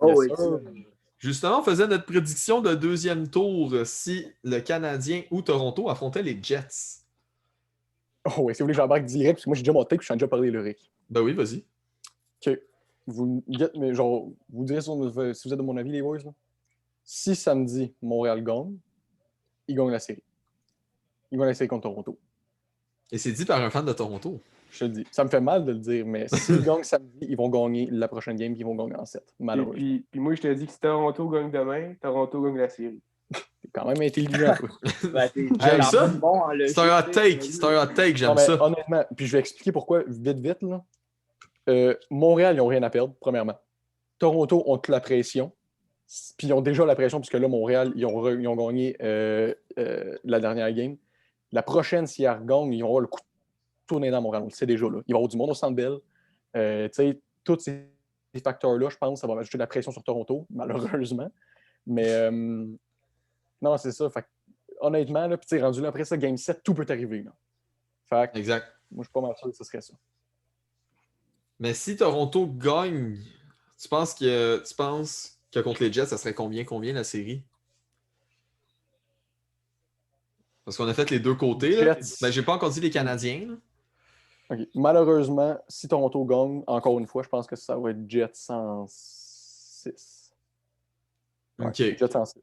[SPEAKER 4] Oh,
[SPEAKER 5] Yes,
[SPEAKER 4] oui.
[SPEAKER 1] Justement, on faisait notre prédiction de deuxième tour si le Canadien ou Toronto affrontait les Jets.
[SPEAKER 5] Oh, ouais, si vous voulez que j'embarque direct, parce que moi, j'ai déjà mon tape, puis je suis déjà parlé le Rick.
[SPEAKER 1] Ben oui, vas-y.
[SPEAKER 5] OK. Vous direz si vous êtes de mon avis, les boys. Là. Si samedi, Montréal gagne, ils gagnent la série. Ils gagnent la série contre Toronto.
[SPEAKER 1] Et c'est dit par un fan de Toronto.
[SPEAKER 5] Je te le dis. Ça me fait mal de le dire, mais s'ils gagnent samedi, ils vont gagner la prochaine game, puis ils vont gagner en 7. Malheureusement.
[SPEAKER 2] Puis moi, je te dis que si Toronto gagne demain, Toronto gagne la série.
[SPEAKER 5] Quand même intelligent, toi.
[SPEAKER 4] Ben, t'es
[SPEAKER 1] J'aime
[SPEAKER 4] quand
[SPEAKER 1] ça.
[SPEAKER 4] même bon en logique,
[SPEAKER 1] C'est un hot
[SPEAKER 4] tu sais,
[SPEAKER 1] take.
[SPEAKER 4] mais
[SPEAKER 1] C'est un hot take,
[SPEAKER 5] Non,
[SPEAKER 1] j'aime
[SPEAKER 5] mais
[SPEAKER 1] ça.
[SPEAKER 5] honnêtement, puis je vais expliquer pourquoi vite, là. Montréal, ils n'ont rien à perdre, premièrement. Toronto ont toute la pression. Puis ils ont déjà la pression, puisque là, Montréal, ils ont gagné la dernière game. La prochaine, s'ils regagnent, ils vont avoir le coup de tourner dans Montréal. On le sait déjà, là. Il va y avoir du monde au Centre Bell. Tu sais, tous ces facteurs-là, je pense, ça va ajouter de la pression sur Toronto, malheureusement. Mais non, c'est ça. Fait que, honnêtement, là, puis rendu là après ça, Game 7, tout peut arriver. Là. Fait que,
[SPEAKER 1] Exact.
[SPEAKER 5] moi, je suis pas mal sûr que ce serait ça.
[SPEAKER 1] Mais si Toronto gagne, tu penses que contre les Jets, ça serait combien la série? Parce qu'on a fait les deux côtés. Là.
[SPEAKER 5] Jets.
[SPEAKER 1] Ben, j'ai pas encore dit les Canadiens. Là.
[SPEAKER 5] OK. Malheureusement, si Toronto gagne, encore une fois, je pense que ça va être Jets 106. Ouais,
[SPEAKER 1] OK.
[SPEAKER 5] Jets 106.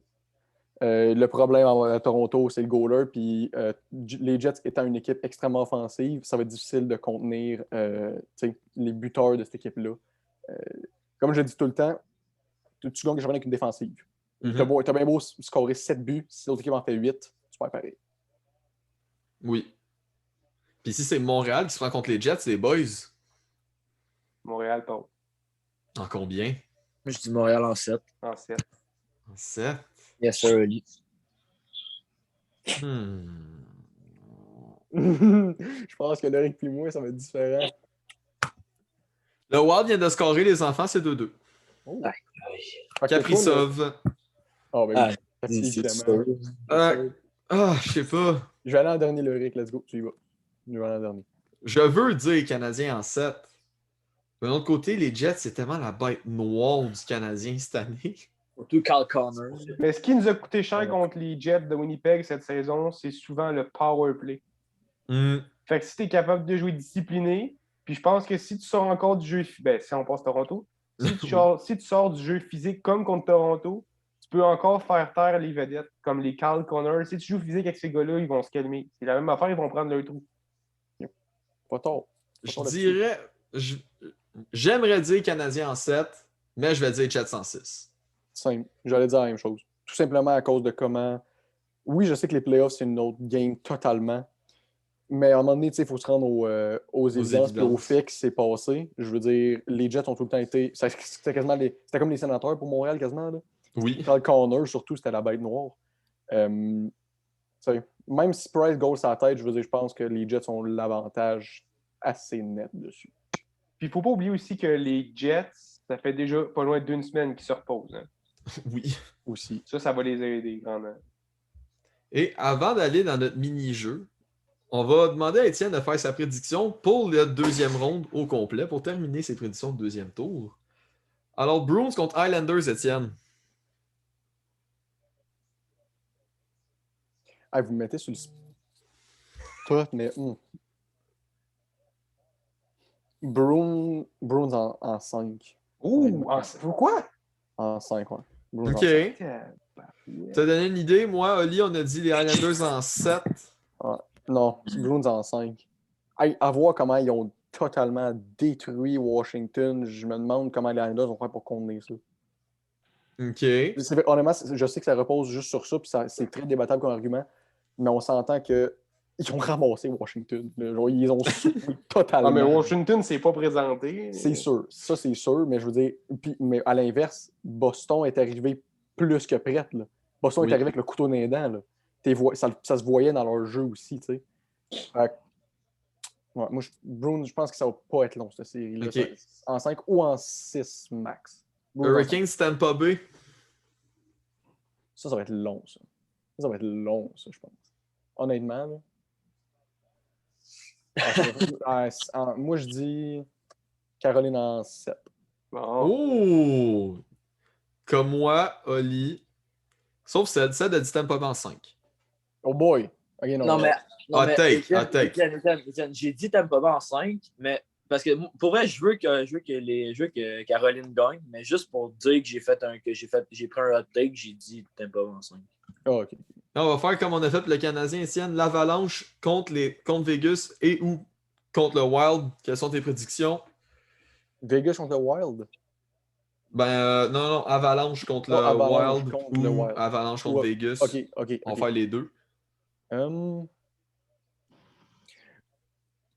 [SPEAKER 5] Le problème à Toronto, c'est le goaler. Puis les Jets étant une équipe extrêmement offensive, ça va être difficile de contenir les buteurs de cette équipe-là. Comme je le dis tout le temps, tu gagnes jamais avec une défensive.
[SPEAKER 1] Mhm.
[SPEAKER 5] T'as bien beau scorer 7 buts, si l'autre équipe en fait 8, tu perds pareil.
[SPEAKER 1] Oui. Puis si c'est Montréal qui se prend contre les Jets, les boys,
[SPEAKER 2] Montréal, pas
[SPEAKER 1] en combien?
[SPEAKER 4] Moi, je dis Montréal en 7.
[SPEAKER 2] en 7.
[SPEAKER 1] En 7.
[SPEAKER 4] Yes, sir, Oli.
[SPEAKER 5] Je pense que Loric et moi, ça va être différent.
[SPEAKER 1] Le Wild vient de scorer, les enfants, c'est 2-2.
[SPEAKER 5] Oh.
[SPEAKER 4] Aïe,
[SPEAKER 5] Fait que
[SPEAKER 1] Caprizov.
[SPEAKER 5] Oh, ben,
[SPEAKER 4] Ah,
[SPEAKER 5] oui,
[SPEAKER 4] c'est
[SPEAKER 5] évidemment.
[SPEAKER 4] sûr.
[SPEAKER 1] Je sais pas.
[SPEAKER 5] Je vais aller en dernier, Loric. Let's go. Tu y vas. Je vais aller en dernier.
[SPEAKER 1] Je veux dire Canadien en 7. De l'autre côté, les Jets, c'est tellement la bête noire du Canadien cette année.
[SPEAKER 4] Surtout Carl Connor.
[SPEAKER 2] Mais ce qui nous a coûté cher contre les Jets de Winnipeg cette saison, c'est souvent le power play. Fait que si tu es capable de jouer discipliné, puis je pense que si tu sors encore du jeu, si on passe Toronto, si tu sors du jeu physique comme contre Toronto, tu peux encore faire taire les vedettes, comme les Carl Connor. Si tu joues physique avec ces gars-là, ils vont se calmer. C'est la même affaire, ils vont prendre leur trou.
[SPEAKER 5] Pas tort.
[SPEAKER 1] Je dirais. J'aimerais dire Canadien en 7, mais je vais dire Jets en 6.
[SPEAKER 5] Simple. J'allais dire la même chose. Tout simplement à cause de comment. Oui, je sais que les playoffs, c'est une autre game totalement. Mais à un moment donné, il faut se rendre aux évidences et aux faits qui s'est passé. Je veux dire, les Jets ont tout le temps été. C'était comme les sénateurs pour Montréal, quasiment. Là.
[SPEAKER 1] Oui.
[SPEAKER 5] Carl Connor, surtout, c'était la bête noire. Même si Price goal sa tête, je veux dire, je pense que les Jets ont l'avantage assez net dessus.
[SPEAKER 2] Puis il ne faut pas oublier aussi que les Jets, ça fait déjà pas loin d'une semaine qu'ils se reposent. Hein.
[SPEAKER 1] Oui.
[SPEAKER 5] Aussi.
[SPEAKER 2] Ça va les aider grandement.
[SPEAKER 1] Et avant d'aller dans notre mini-jeu, on va demander à Étienne de faire sa prédiction pour la deuxième ronde au complet, pour terminer ses prédictions de deuxième tour. Alors, Bruins contre Islanders, Étienne.
[SPEAKER 5] Ah, vous me mettez sur le spot, mais... Bruins en 5.
[SPEAKER 2] Ouh! Quoi?
[SPEAKER 5] En 5, ouais. Bruins
[SPEAKER 1] OK.
[SPEAKER 5] en 5.
[SPEAKER 1] T'as donné une idée? Moi, Oli, on a dit les Islanders en 7.
[SPEAKER 5] Non, Bruins en 5. À voir comment ils ont totalement détruit Washington, je me demande comment les Islanders vont faire pour contenir ça.
[SPEAKER 1] OK.
[SPEAKER 5] Honnêtement, je sais que ça repose juste sur ça, puis c'est très débattable comme argument, mais on s'entend qu'ils ont ramassé Washington. Genre, ils ont soufflé totalement.
[SPEAKER 2] Ah, mais Washington s'est pas présenté.
[SPEAKER 5] C'est sûr. Ça, c'est sûr, mais je veux dire, mais à l'inverse, Boston est arrivé plus que prête. Là. Boston est arrivé avec le couteau dans les dents. Là. Ça se voyait dans leur jeu aussi, tu sais. Ouais, moi, Bruins, je pense que ça va pas être long, cette série-là.
[SPEAKER 1] Okay.
[SPEAKER 5] En 5 ou en 6 max.
[SPEAKER 1] Hurricanes Tampa Bay.
[SPEAKER 5] Ça va être long, ça. Ça va être long, ça, je pense. Honnêtement, là. Moi, je dis Caroline en 7.
[SPEAKER 2] Bon.
[SPEAKER 1] Oh! Comme moi, Oli. Sauf celle a dit Tampa Bay en 5.
[SPEAKER 5] Oh boy! Okay,
[SPEAKER 4] Non, mais
[SPEAKER 1] Étienne,
[SPEAKER 4] j'ai dit Tampa Bay en 5, mais parce que pour vrai, je veux que Caroline gagne, mais juste pour dire que j'ai pris un hot take, j'ai dit Tampa Bay en 5.
[SPEAKER 5] Oh, OK.
[SPEAKER 1] Là, on va faire comme on a fait pour le Canadien, Étienne. L'Avalanche contre Vegas et ou contre le Wild. Quelles sont tes prédictions?
[SPEAKER 5] Vegas contre le Wild?
[SPEAKER 1] Non, Avalanche contre le
[SPEAKER 5] Avalanche
[SPEAKER 1] Wild
[SPEAKER 5] contre
[SPEAKER 1] ou
[SPEAKER 5] le Wild.
[SPEAKER 1] Avalanche contre
[SPEAKER 5] Ouais.
[SPEAKER 1] Vegas.
[SPEAKER 5] OK.
[SPEAKER 1] On va faire les deux.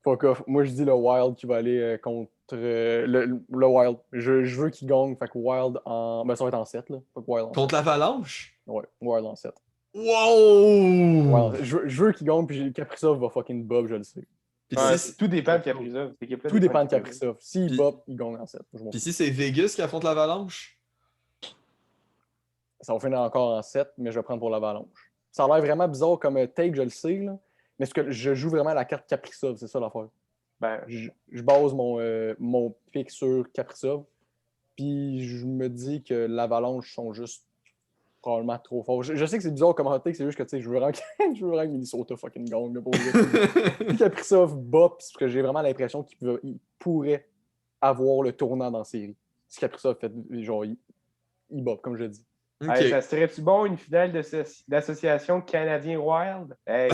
[SPEAKER 5] Fuck off. Moi, je dis le Wild qui va aller contre le Wild. Je veux qu'il gagne. Fait que Wild en. Ben, ça va être en 7, là. Fait que Wild en
[SPEAKER 1] Contre
[SPEAKER 5] 7.
[SPEAKER 1] l'Avalanche?
[SPEAKER 5] Ouais, Wild en 7.
[SPEAKER 1] Wow!
[SPEAKER 5] Je veux qu'il gagne, puis Kaprizov va fucking bob, je le sais.
[SPEAKER 1] Puis
[SPEAKER 2] Ouais,
[SPEAKER 1] si,
[SPEAKER 2] tout dépend de Kaprizov.
[SPEAKER 5] Tout dépend de Kaprizov. S'il
[SPEAKER 1] Puis-
[SPEAKER 5] bob, il gagne en 7.
[SPEAKER 1] puis si c'est Vegas qui affronte l'Avalanche?
[SPEAKER 5] Ça va finir encore en 7, mais je vais prendre pour l'Avalanche. Ça a l'air vraiment bizarre comme take, je le sais, là. Mais ce que je joue vraiment la carte Kaprizov, c'est ça l'affaire.
[SPEAKER 2] Ben,
[SPEAKER 5] Je base mon pick sur Kaprizov. Puis je me dis que l'Avalanche sont juste probablement trop forts. Je sais que c'est bizarre comme hot take, c'est juste que je veux vraiment que Minnesota fucking gagne. Là, pour vrai. Kaprizov bop, parce que j'ai vraiment l'impression qu'il pourrait avoir le tournant dans la série. Si Kaprizov fait genre, il bop, comme je dis.
[SPEAKER 1] Ok.
[SPEAKER 2] hey, ça serait-tu bon une finale d'association Canadien Wild? Hey,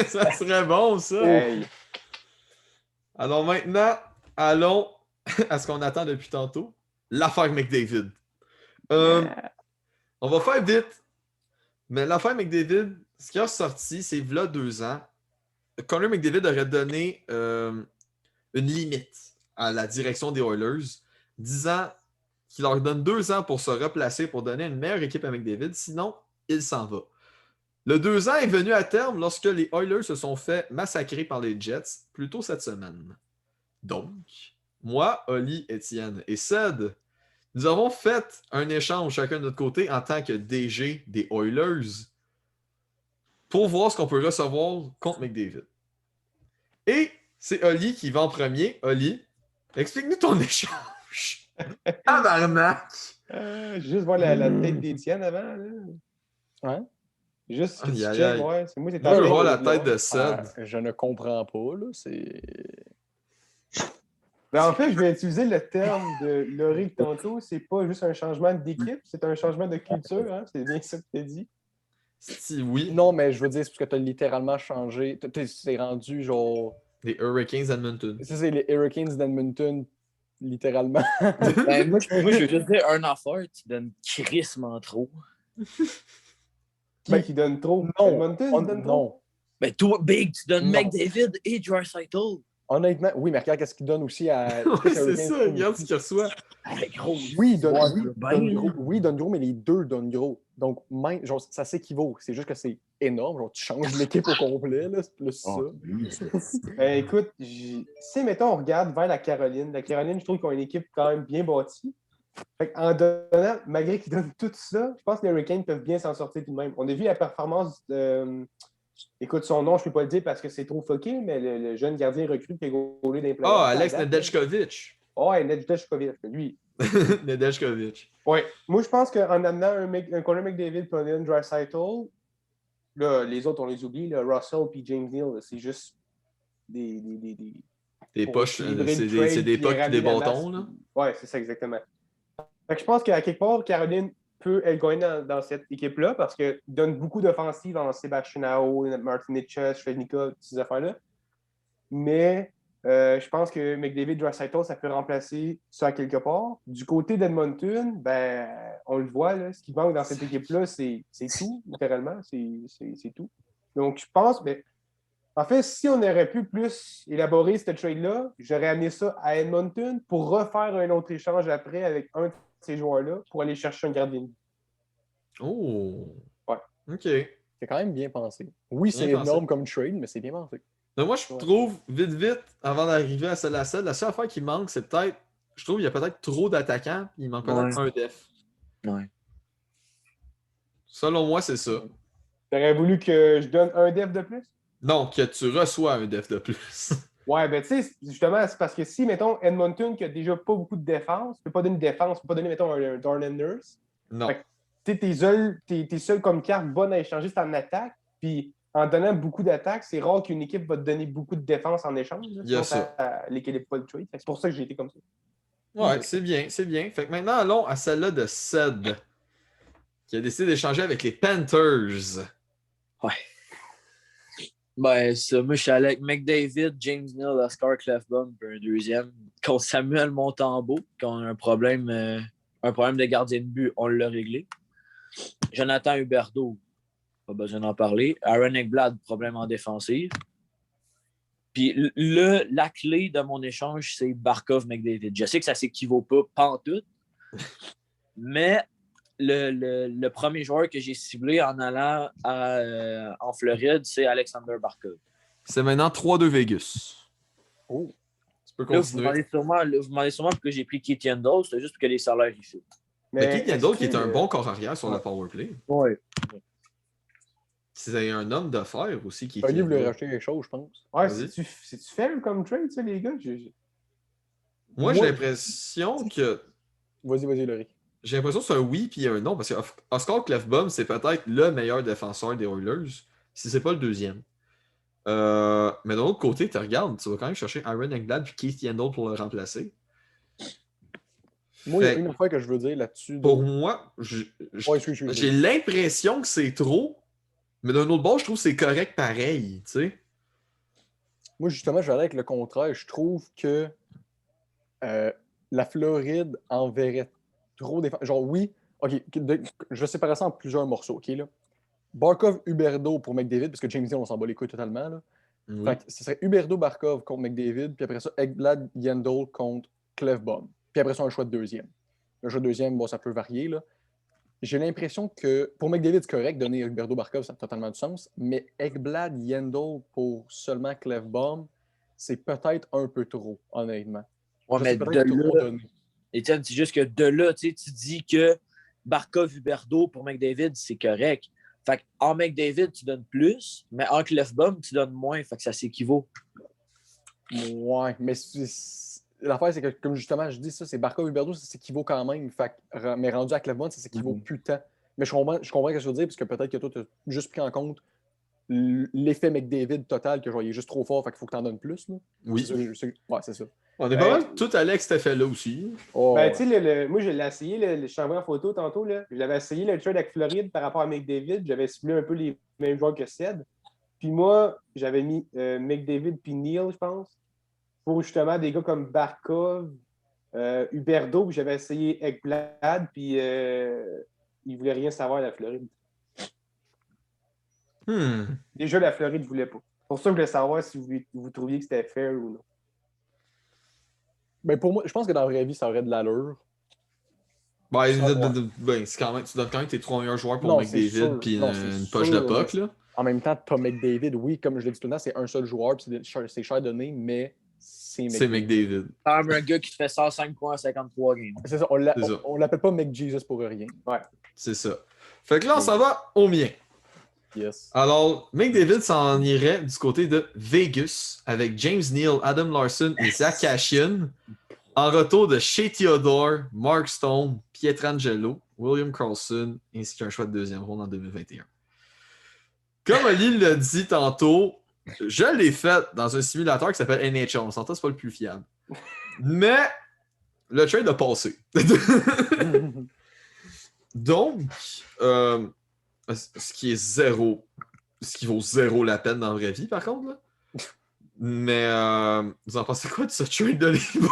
[SPEAKER 1] Ça serait bon, ça.
[SPEAKER 2] hey.
[SPEAKER 1] Alors maintenant, allons à ce qu'on attend depuis tantôt. L'affaire McDavid. On va faire vite. Mais l'affaire McDavid, ce qui a sorti, c'est v'là 2 ans. Connor McDavid aurait donné une limite à la direction des Oilers, disant qu'il leur donne 2 ans pour se replacer, pour donner une meilleure équipe à McDavid. Sinon, il s'en va. Le 2 ans est venu à terme lorsque les Oilers se sont fait massacrer par les Jets plus tôt cette semaine. Donc, moi, Oli, Étienne et Ced, nous avons fait un échange chacun de notre côté en tant que DG des Oilers pour voir ce qu'on peut recevoir contre McDavid. Et c'est Oli qui va en premier. Oli, explique-nous ton échange. Tabarnak!
[SPEAKER 2] Juste voir la tête d'Étienne avant. Là.
[SPEAKER 5] Ouais.
[SPEAKER 2] Juste que tu
[SPEAKER 1] Aïe, aïe,
[SPEAKER 2] check,
[SPEAKER 1] aïe.
[SPEAKER 2] ouais. C'est moi, c'est
[SPEAKER 1] Je veux
[SPEAKER 2] ta
[SPEAKER 1] voir la
[SPEAKER 2] tête,
[SPEAKER 1] tête
[SPEAKER 2] là.
[SPEAKER 1] de Ced.
[SPEAKER 5] Je ne comprends pas, là. C'est.
[SPEAKER 2] Ben, en fait, je vais utiliser le terme de Laurie tantôt. C'est pas juste un changement d'équipe, c'est un changement de culture. Hein? C'est bien ça que tu as dit.
[SPEAKER 1] Si oui,
[SPEAKER 5] Non, mais je veux dire, c'est parce que tu as littéralement changé. C'est rendu genre.
[SPEAKER 1] les Hurricanes d'Edmonton.
[SPEAKER 5] Ça, c'est les Hurricanes d'Edmonton, littéralement.
[SPEAKER 4] Ben, moi, je veux juste dire un affaire, tu donnes crissement trop.
[SPEAKER 2] Qui donne trop?
[SPEAKER 5] Non,
[SPEAKER 2] Edmonton, il donne trop?
[SPEAKER 5] non.
[SPEAKER 4] Ben, toi, Big, tu donnes
[SPEAKER 5] Non.
[SPEAKER 4] McDavid et Draisaitl.
[SPEAKER 5] Honnêtement, oui, mais regarde qu'est-ce qu'il donne aussi à.
[SPEAKER 1] Ouais, c'est ça, regarde ce qu'il reçoit.
[SPEAKER 4] Ben, gros,
[SPEAKER 5] Oui, il donne,
[SPEAKER 4] ouais,
[SPEAKER 5] oui,
[SPEAKER 4] ben,
[SPEAKER 5] donne gros. Oui, il donne gros, mais les deux donnent gros. Donc, même, genre, ça s'équivaut. C'est juste que c'est énorme. Genre, tu changes l'équipe au complet, là, c'est plus ça.
[SPEAKER 2] Ben, écoute, si, mettons, on regarde vers la Caroline, je trouve qu'ils ont une équipe quand même bien bâtie. Fait en donnant, malgré qu'ils donnent tout ça, je pense que les Hurricanes peuvent bien s'en sortir tout de même. On a vu la performance de. Écoute, son nom, je ne peux pas le dire parce que c'est trop fucké, mais le jeune gardien recru qui a gaulé dans les playoffs.
[SPEAKER 1] Ah, Alex Nedeljkovic.
[SPEAKER 2] Ouais, Nedeljkovic, lui.
[SPEAKER 1] Nedeljkovic.
[SPEAKER 2] Ouais. Moi, je pense qu'en amenant un Connor McDavid et un Draisaitl, là, les autres, on les oublie, là, Russell et James Neal, c'est juste des
[SPEAKER 1] Poches,
[SPEAKER 2] équilibrer le
[SPEAKER 1] c'est
[SPEAKER 2] trade,
[SPEAKER 1] des
[SPEAKER 2] puis
[SPEAKER 1] poches et
[SPEAKER 2] ramener
[SPEAKER 1] des
[SPEAKER 2] la
[SPEAKER 1] bâtons,
[SPEAKER 2] masse.
[SPEAKER 1] là.
[SPEAKER 2] Ouais, c'est ça, exactement. Fait que je pense qu'à quelque part, Caroline peut elle gagner dans cette équipe-là parce qu'il donne beaucoup d'offensives en Sébastien Aho, Martin Hitchens, Shvednika, ces affaires-là. Mais je pense que McDavid, Draisaitl, ça peut remplacer ça à quelque part. Du côté d'Edmonton, ben, on le voit, là, ce qui manque dans cette équipe-là, c'est tout, littéralement. C'est tout. Donc, je pense, ben, en fait, si on aurait pu plus élaborer cette trade-là, j'aurais amené ça à Edmonton pour refaire un autre échange après avec un de ces joueurs-là pour aller chercher un gardien de but.
[SPEAKER 1] Oh!
[SPEAKER 2] Ouais.
[SPEAKER 1] OK.
[SPEAKER 5] C'est quand même bien pensé. Oui, c'est
[SPEAKER 1] Bien pensé.
[SPEAKER 5] énorme comme trade, mais c'est bien pensé.
[SPEAKER 1] Donc moi, je trouve, vite, avant d'arriver à celle-là, la seule affaire qui manque, c'est peut-être, je trouve qu'il y a peut-être trop d'attaquants, il manque peut-être un def.
[SPEAKER 4] Ouais.
[SPEAKER 1] Selon moi, c'est ça.
[SPEAKER 2] T'aurais voulu que je donne un def de plus?
[SPEAKER 1] Non, que tu reçois un def de plus.
[SPEAKER 2] Ouais, ben tu sais, justement, c'est parce que si, mettons, Edmonton, qui a déjà pas beaucoup de défense, peut pas donner de défense, peut pas donner, mettons, un Darnell Nurse.
[SPEAKER 1] Non.
[SPEAKER 2] Fait que, t'es seul comme carte bonne à échanger, c'est en attaque. Puis en donnant beaucoup d'attaques, c'est rare qu'une équipe va te donner beaucoup de défense en échange. Là,
[SPEAKER 1] Il y a
[SPEAKER 2] sinon,
[SPEAKER 1] ça.
[SPEAKER 2] l'équilibre pas le trade. C'est pour ça que j'ai été comme ça.
[SPEAKER 1] Ouais, c'est bien, c'est bien. Fait que maintenant, allons à celle-là de Ced, qui a décidé d'échanger avec les Panthers.
[SPEAKER 4] Ouais. Ben, ça, moi, je suis allé avec McDavid, James Neal, Oscar Clefbaum, puis un deuxième contre Samuel Montembeault, qui a un problème un problème de gardien de but, on l'a réglé. Jonathan Huberdeau, pas besoin d'en parler. Aaron Ekblad, problème en défensive. Puis la clé de mon échange, c'est Barkov-McDavid. Je sais que ça ne s'équivaut pas pantoute, mais le premier joueur que j'ai ciblé en allant en Floride, c'est Alexander Barkov.
[SPEAKER 1] C'est maintenant 3-2 Vegas.
[SPEAKER 5] Oh.
[SPEAKER 1] Tu peux
[SPEAKER 4] Là, vous
[SPEAKER 1] continuer.
[SPEAKER 4] vous demandez sûrement pourquoi j'ai pris Keith Yandel, c'est juste pour que les salaires y fitent.
[SPEAKER 1] Mais Keith Yandel, qui est un
[SPEAKER 2] est-ce que,
[SPEAKER 1] bon corps arrière sur la powerplay.
[SPEAKER 4] Oui.
[SPEAKER 1] C'est un homme d'affaires aussi qui est.
[SPEAKER 5] Oli voulait racheter quelque chose, je pense.
[SPEAKER 2] Ouais,
[SPEAKER 1] Vas-y.
[SPEAKER 2] c'est-tu fair comme trade, ça, les gars?
[SPEAKER 1] Moi, j'ai
[SPEAKER 5] Moi-
[SPEAKER 1] l'impression que.
[SPEAKER 5] Vas-y, Laurie.
[SPEAKER 1] J'ai l'impression que c'est un oui puis un non, parce que Oscar Klefbom, c'est peut-être le meilleur défenseur des Oilers, si c'est pas le deuxième. Mais d'un autre côté, tu regardes, tu vas quand même chercher Aaron Ekblad puis Keith Yandel pour le remplacer.
[SPEAKER 5] Moi, il y a
[SPEAKER 1] Fait-
[SPEAKER 5] une affaire que je veux dire là-dessus.
[SPEAKER 1] Pour moi,
[SPEAKER 5] Ouais, excuse.
[SPEAKER 1] j'ai l'impression que c'est trop, mais d'un autre bord, je trouve que c'est correct pareil, tu sais.
[SPEAKER 5] Moi, justement, je vais aller avec le contraire. Je trouve que la Floride enverrait trop défenseurs. Genre, oui, OK, je vais séparer ça en plusieurs morceaux, OK, là. Barkov, Huberdeau pour McDavid, parce que James Neal, on s'en bat les couilles totalement, là.
[SPEAKER 1] Oui.
[SPEAKER 5] Fait que ce serait Huberdeau, Barkov contre McDavid, puis après ça, Ekblad, Yandel contre Klefbom. Puis après ça, un choix de deuxième. Le choix de deuxième, bon, ça peut varier, là. J'ai l'impression que, pour McDavid, c'est correct, donner Huberdeau, Barkov, ça a totalement du sens, mais Ekblad, Yandel pour seulement Klefbom, c'est peut-être un peu trop, honnêtement.
[SPEAKER 4] Ouais,
[SPEAKER 5] Je
[SPEAKER 4] mais
[SPEAKER 5] sais
[SPEAKER 4] de
[SPEAKER 5] peut-être trop
[SPEAKER 4] là,
[SPEAKER 5] donné.
[SPEAKER 4] Étienne, c'est juste que de là, tu dis que Barkov-Huberdeau pour McDavid, c'est correct. Fait qu'en McDavid, tu donnes plus, mais en Klefbom, tu donnes moins. Fait que ça s'équivaut.
[SPEAKER 5] Ouais, mais l'affaire, c'est que, comme justement, je dis ça, c'est Barkov Huberdeau, ça s'équivaut quand même. Fait mais rendu à Cleveland, ça s'équivaut plus tant. Mais je comprends ce que je veux dire, parce que peut-être que toi, tu as juste pris en compte l'effet McDavid total, que genre, il est juste trop fort, fait qu'il faut que tu en donnes plus. Là.
[SPEAKER 1] Oui.
[SPEAKER 5] Ouais, c'est ça.
[SPEAKER 1] On est pas mal tout allé avec cet effet-là aussi.
[SPEAKER 5] Oh,
[SPEAKER 2] Ben, tu sais, moi, je l'ai essayé, je t'ai envoyé en photo tantôt. Là. J'avais essayé le trade avec Floride par rapport à McDavid. J'avais ciblé un peu les mêmes joueurs que Ced. Puis moi, j'avais mis McDavid puis Neal, je pense, pour justement des gars comme Barkov, Huberdeau. Puis j'avais essayé Ekblad, puis il voulait rien savoir de la Floride. Déjà, la Floride ne voulait pas. C'est pour ça que je voulais savoir si vous trouviez que c'était fair ou non.
[SPEAKER 5] Ben, pour moi, je pense que dans la vraie vie, ça aurait de l'allure.
[SPEAKER 1] Ben,
[SPEAKER 5] Ouais.
[SPEAKER 1] c'est quand même, tu donnes quand même tes 3 meilleurs joueurs pour
[SPEAKER 5] Non, c'est
[SPEAKER 1] McDavid
[SPEAKER 5] sûr.
[SPEAKER 1] puis
[SPEAKER 5] Non,
[SPEAKER 1] une
[SPEAKER 5] c'est
[SPEAKER 1] poche
[SPEAKER 5] sûr,
[SPEAKER 1] de puck, là.
[SPEAKER 5] En même temps, Tom McDavid, oui, comme je l'ai dit tout le temps, c'est un seul joueur, puis c'est cher donné, mais c'est
[SPEAKER 1] C'est
[SPEAKER 5] McDavid.
[SPEAKER 1] McDavid.
[SPEAKER 4] Quand même un gars qui te fait 105 points à 53 games.
[SPEAKER 5] C'est ça, on l'appelle pas McJesus pour rien.
[SPEAKER 2] Ouais.
[SPEAKER 1] C'est ça. Fait que là, on s'en va au mien.
[SPEAKER 5] Yes.
[SPEAKER 1] Alors, McDavid s'en irait du côté de Vegas avec James Neal, Adam Larson et Zach Cashin. En retour de Shea Theodore, Mark Stone, Pietrangelo, William Karlsson, ainsi qu'un choix de deuxième ronde en 2021. Comme Oli l'a dit tantôt, je l'ai fait dans un simulateur qui s'appelle NHL. On s'entend, c'est pas le plus fiable. Mais le trade a passé. Donc, ce qui vaut zéro la peine dans la vraie vie, par contre. Là. Mais vous en pensez quoi de ce trade de les boys?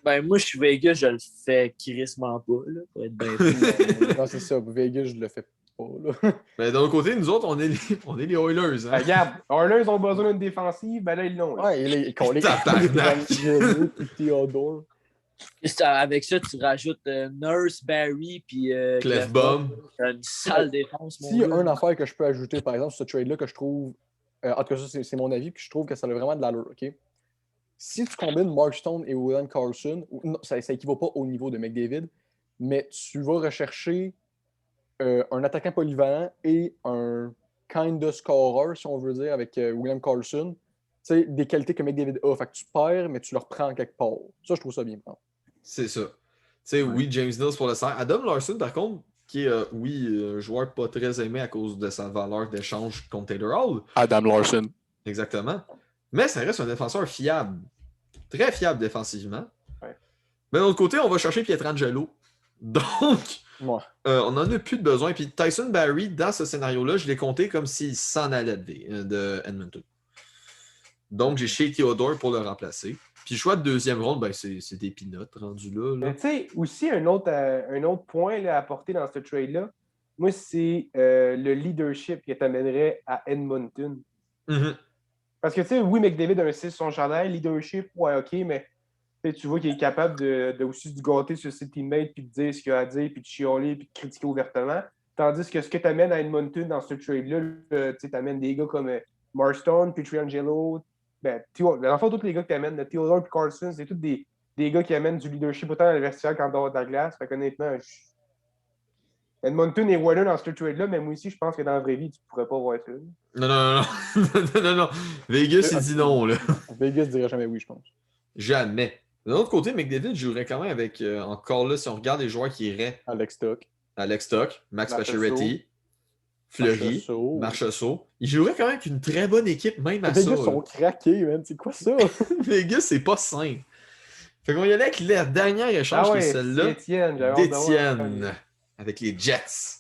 [SPEAKER 4] Ben, moi, je suis Vegas, je le fais crissement pas, là, pour être bien fou.
[SPEAKER 5] Non, c'est ça. Vegas, je le fais pas. Là.
[SPEAKER 1] Mais d'un autre côté, nous autres, on est les Oilers. Hein?
[SPEAKER 2] Regarde, Oilers ont besoin d'une défensive, ben là, ils l'ont.
[SPEAKER 5] Ouais, il est collé.
[SPEAKER 1] Tabarnak.
[SPEAKER 5] Theodore.
[SPEAKER 4] Avec ça, tu rajoutes Nurse, Barry, puis
[SPEAKER 1] Klefbom.
[SPEAKER 4] une sale défense, mon
[SPEAKER 5] S'il y a
[SPEAKER 4] gars.
[SPEAKER 5] une affaire que je peux ajouter, par exemple, sur ce trade-là, que je trouve. En tout cas, ça, c'est mon avis, puis je trouve que ça a vraiment de l'allure, OK? Si tu combines Mark Stone et William Karlsson, non, ça équivaut pas au niveau de McDavid, mais tu vas rechercher un attaquant polyvalent et un kind of scorer, si on veut dire, avec William Karlsson. Tu sais, des qualités que McDavid a. Fait que tu perds, mais tu le reprends quelque part. Ça, je trouve ça bien.
[SPEAKER 1] C'est ça. Tu sais, oui, James Neal pour le serre. Adam Larson, par contre, qui est, un joueur pas très aimé à cause de sa valeur d'échange contre Taylor Hall.
[SPEAKER 5] Adam Larson.
[SPEAKER 1] Exactement. Mais ça reste un défenseur fiable. Très fiable défensivement.
[SPEAKER 2] Ouais.
[SPEAKER 1] Mais d'un autre côté, on va chercher Pietrangelo. Donc,
[SPEAKER 5] Ouais.
[SPEAKER 1] on n'en a plus de besoin. Puis Tyson Barrie, dans ce scénario-là, je l'ai compté comme s'il s'en allait de Edmonton. Donc, j'ai Shea Theodore pour le remplacer. Puis choix de deuxième ronde, ben c'est des peanuts rendus là.
[SPEAKER 2] Mais tu sais, aussi un autre point là, à apporter dans ce trade-là, moi, c'est le leadership qui t'amènerait à Edmonton.
[SPEAKER 1] Mhm.
[SPEAKER 2] Parce que, tu sais, oui, McDavid a un 6 sur son chandail, leadership, ouais, OK, mais tu vois qu'il est capable de aussi se gâter sur ses teammates, puis de dire ce qu'il a à dire, puis de chialer, puis de critiquer ouvertement. Tandis que ce que tu amènes à Edmonton dans ce trade-là, tu amènes des gars comme Marstone, Pietrangelo, dans le fond, tous les gars que tu amènes, Theodore et Carlson, c'est tous des gars qui amènent du leadership autant dans le vestiaire qu'en dehors de la glace. Fait qu'honnêtement, Edmonton est winner dans ce trade-là, mais moi aussi, je pense que dans la vraie vie, tu ne pourrais pas voir ça.
[SPEAKER 1] Non. non. Vegas, il dit non, là.
[SPEAKER 5] Vegas dirait jamais oui, je pense.
[SPEAKER 1] Jamais. D'un autre côté, McDavid jouerait quand même avec, encore là, si on regarde les joueurs qui iraient,
[SPEAKER 5] Alex Stock.
[SPEAKER 1] Alex Stock, Max
[SPEAKER 2] Marchessault.
[SPEAKER 1] Pacioretty, Fleury, Marchessault. Il jouerait quand même avec une très bonne équipe, même à
[SPEAKER 5] Vegas
[SPEAKER 1] ça.
[SPEAKER 5] sont craqués, man. C'est quoi ça?
[SPEAKER 1] Vegas, c'est pas simple. Fait qu'on y allait avec la dernière échange, qui est celle-là d'Étienne, avec les Jets.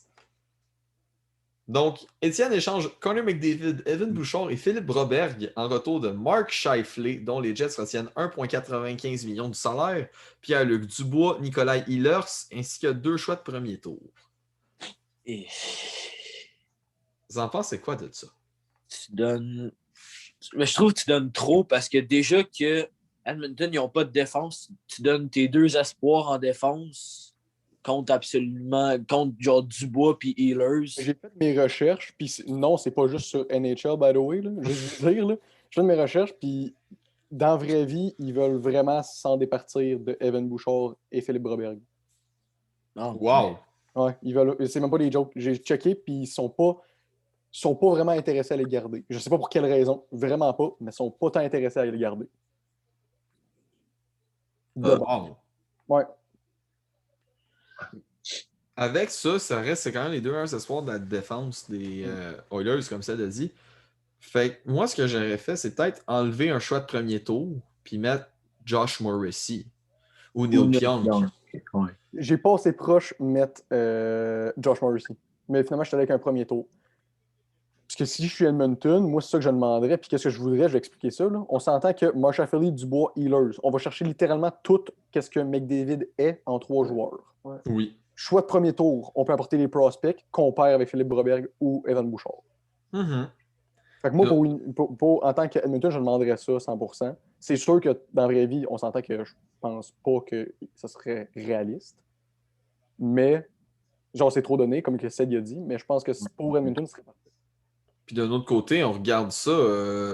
[SPEAKER 1] Donc, Étienne échange Connor McDavid, Evan Bouchard et Philippe Broberg en retour de Mark Scheifele, dont les Jets retiennent 1,95 millions du salaire, Pierre-Luc Dubois, Nikolai Ehlers, ainsi que 2 choix de premier tour.
[SPEAKER 4] Et
[SPEAKER 1] Vous en pensez quoi de ça?
[SPEAKER 4] tu donnes. Mais je trouve que tu donnes trop parce que déjà que Edmonton, ils n'ont pas de défense, tu donnes tes 2 espoirs en défense contre genre Dubois puis Ehlers.
[SPEAKER 5] J'ai fait mes recherches, puis non, c'est pas juste sur NHL, by the way, là. Je veux dire, là. Je fais mes recherches, puis dans la vraie vie, ils veulent vraiment s'en départir de Evan Bouchard et Philippe Broberg.
[SPEAKER 4] Non,
[SPEAKER 1] Wow!
[SPEAKER 5] Ouais, ils veulent. C'est même pas des jokes. J'ai checké, puis ils sont pas vraiment intéressés à les garder. Je sais pas pour quelle raison, vraiment pas, mais ils sont pas tant intéressés à les garder.
[SPEAKER 1] Wow!
[SPEAKER 5] Ouais.
[SPEAKER 1] Avec ça, ça reste c'est quand même les 2 meilleurs espoirs de la défense des Oilers, comme ça l'a dit. Fait que moi, ce que j'aurais fait, c'est peut-être enlever un choix de premier tour puis mettre Josh Morrissey ou Neil Pionk.
[SPEAKER 4] Ouais.
[SPEAKER 5] J'ai pas assez proche mettre Josh Morrissey. Mais finalement, je suis allé avec un premier tour. Parce que si je suis Edmonton, moi, c'est ça que je demanderais. Puis qu'est-ce que je voudrais, je vais expliquer ça. Là. On s'entend que Marchessault, Dubois, Ehlers, on va chercher littéralement tout ce que McDavid est en 3 joueurs. Ouais.
[SPEAKER 1] Oui.
[SPEAKER 5] Choix de premier tour, on peut apporter les prospects qu'on perd avec Philippe Broberg ou Evan Bouchard.
[SPEAKER 1] Mm-hmm.
[SPEAKER 5] Fait que moi, en tant qu'Edmonton, je demanderais ça 100%. C'est sûr que dans la vraie vie, on s'entend que je pense pas que ça serait réaliste. Mais, genre, c'est trop donné, comme Seth a dit, mais je pense que pour Edmonton, ce serait parfait.
[SPEAKER 1] Puis d'un autre côté, on regarde ça,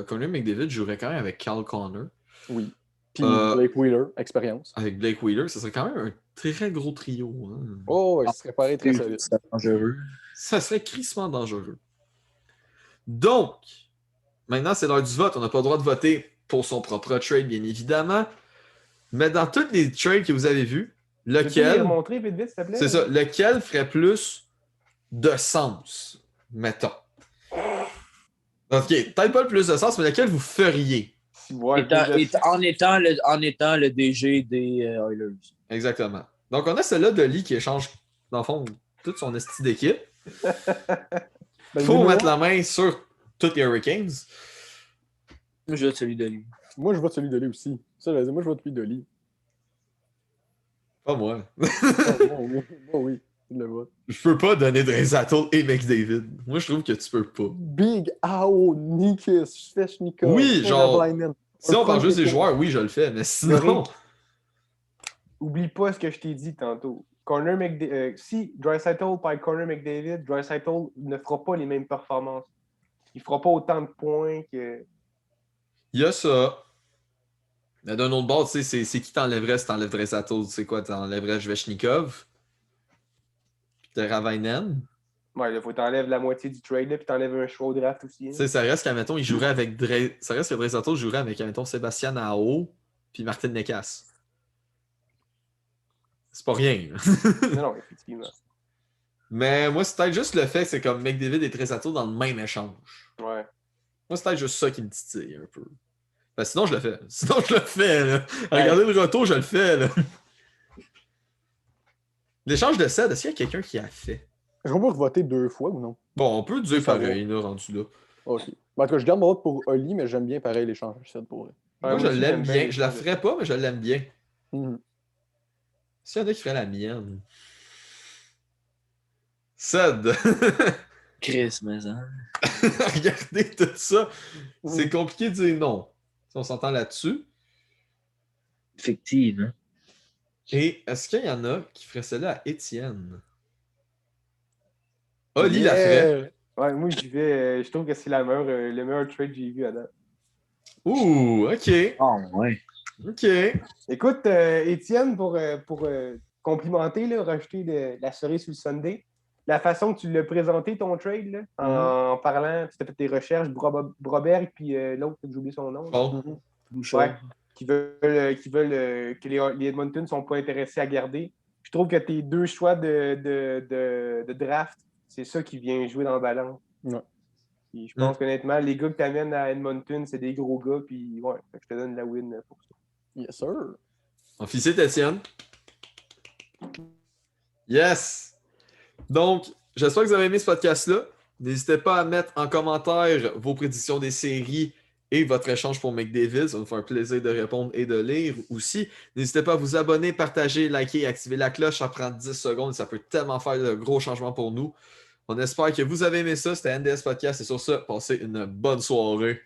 [SPEAKER 1] Connor McDavid jouerait quand même avec Cal Connor.
[SPEAKER 5] Oui. Puis Blake Wheeler, expérience.
[SPEAKER 1] Avec Blake Wheeler, ça serait quand même un très gros trio. Hein?
[SPEAKER 5] Oh, ouais, ça serait pareil très solide.
[SPEAKER 4] C'est dangereux.
[SPEAKER 1] Ça serait crissement dangereux. Donc, maintenant, c'est l'heure du vote. On n'a pas le droit de voter pour son propre trade, bien évidemment. Mais dans tous les trades que vous avez vus, lequel.
[SPEAKER 2] Montrer vite, s'il te plaît.
[SPEAKER 1] C'est ça. Lequel ferait plus de sens, mettons. OK, peut-être pas le plus de sens, mais lequel vous feriez?
[SPEAKER 2] Ouais,
[SPEAKER 4] en étant le DG des Oilers.
[SPEAKER 1] Exactement. Donc, on a celle-là de Lee qui échange, dans le fond, toute son esti d'équipe. Il faut mettre la main sur tous les Hurricanes.
[SPEAKER 4] Moi, je vote celui de lui.
[SPEAKER 5] Moi, je vote celui de lui aussi. Ça, moi, je vote celui de lui.
[SPEAKER 1] Pas moi.
[SPEAKER 5] Moi, oui. Je le vote.
[SPEAKER 1] Je peux pas donner Draisaitl et McDavid. Moi, je trouve que tu peux pas.
[SPEAKER 5] Big Ao, Nikis, Svechnikov.
[SPEAKER 1] Oui, genre. Si on parle juste des joueurs, oui, je le fais, mais sinon.
[SPEAKER 2] Oublie pas ce que je t'ai dit tantôt. Si Draisaitl par Connor McDavid, Draisaitl ne fera pas les mêmes performances. Il fera pas autant de points que.
[SPEAKER 1] Il y a ça. Mais d'un autre bord, tu sais, c'est qui t'enlèverais si t'enlèverais Draisaitl? Tu sais quoi, t'enlèverais Svechnikov? Puis Ravainen?
[SPEAKER 2] Ouais, il faut t'enlèves la moitié du trade, puis t'enlèves un choix au draft aussi.
[SPEAKER 1] Tu sais, ça reste qu'admettons, il jouerait avec ça reste que Draisaitl jouerait avec, admettons, Sébastien Aho puis Martin Necas. C'est pas rien.
[SPEAKER 2] Non, effectivement.
[SPEAKER 1] Mais moi, c'est peut-être juste le fait que c'est comme McDavid et Draisaitl dans le même échange.
[SPEAKER 2] Ouais.
[SPEAKER 1] Moi, c'est peut-être juste ça qui me titille un peu. Ben, sinon, je le fais. Sinon, je le fais, là. Regardez le retour, je le fais, là. L'échange de Ced, est-ce qu'il y a quelqu'un qui a fait?
[SPEAKER 5] Est-ce qu'on peut voter 2 fois ou non?
[SPEAKER 1] Bon, on peut dire pareil, là, rendu là.
[SPEAKER 5] OK. En tout cas, je garde mon vote pour Oli, mais j'aime bien pareil l'échange de Ced pour vrai.
[SPEAKER 1] Moi, je
[SPEAKER 2] aussi,
[SPEAKER 1] l'aime
[SPEAKER 2] j'aime
[SPEAKER 1] bien. Je la ferais pas, mais je l'aime bien.
[SPEAKER 5] Mhm.
[SPEAKER 1] S'il y en a qui feraient la mienne. Sad.
[SPEAKER 4] Chris, mais hein.
[SPEAKER 1] Regardez tout ça. C'est compliqué de dire non. Si on s'entend là-dessus.
[SPEAKER 4] Effectivement.
[SPEAKER 1] Et est-ce qu'il y en a qui feraient cela à Étienne? Oli la ferait.
[SPEAKER 2] Ouais, moi, j'y vais. Je trouve que c'est le meilleur trade que j'ai vu à date.
[SPEAKER 1] Ouh, ok.
[SPEAKER 4] Oh, ouais.
[SPEAKER 1] Ok.
[SPEAKER 2] Écoute, Étienne, pour complimenter, là, rajouter de la cerise sur le sundae, la façon que tu l'as présenté, ton trade, là, en parlant, tu as fait tes recherches, Broberg, puis l'autre, j'ai oublié son nom.
[SPEAKER 1] Bon.
[SPEAKER 4] Bouchard.
[SPEAKER 2] Ouais, qui veulent que les Edmonton ne sont pas intéressés à garder. Je trouve que tes deux choix de draft, c'est ça qui vient jouer dans le ballon.
[SPEAKER 5] Ouais.
[SPEAKER 2] Puis je pense qu'honnêtement, les gars que tu amènes à Edmonton, c'est des gros gars. Puis ouais, fait que je te donne la win pour ça.
[SPEAKER 5] Yes, sir.
[SPEAKER 1] On félicite Étienne. Yes! Donc, j'espère que vous avez aimé ce podcast-là. N'hésitez pas à mettre en commentaire vos prédictions des séries et votre échange pour McDavid. Ça va nous faire un plaisir de répondre et de lire aussi. N'hésitez pas à vous abonner, partager, liker et activer la cloche. Ça prend 10 secondes. Ça peut tellement faire de gros changements pour nous. On espère que vous avez aimé ça. C'était NDS Podcast. Et sur ça, passez une bonne soirée.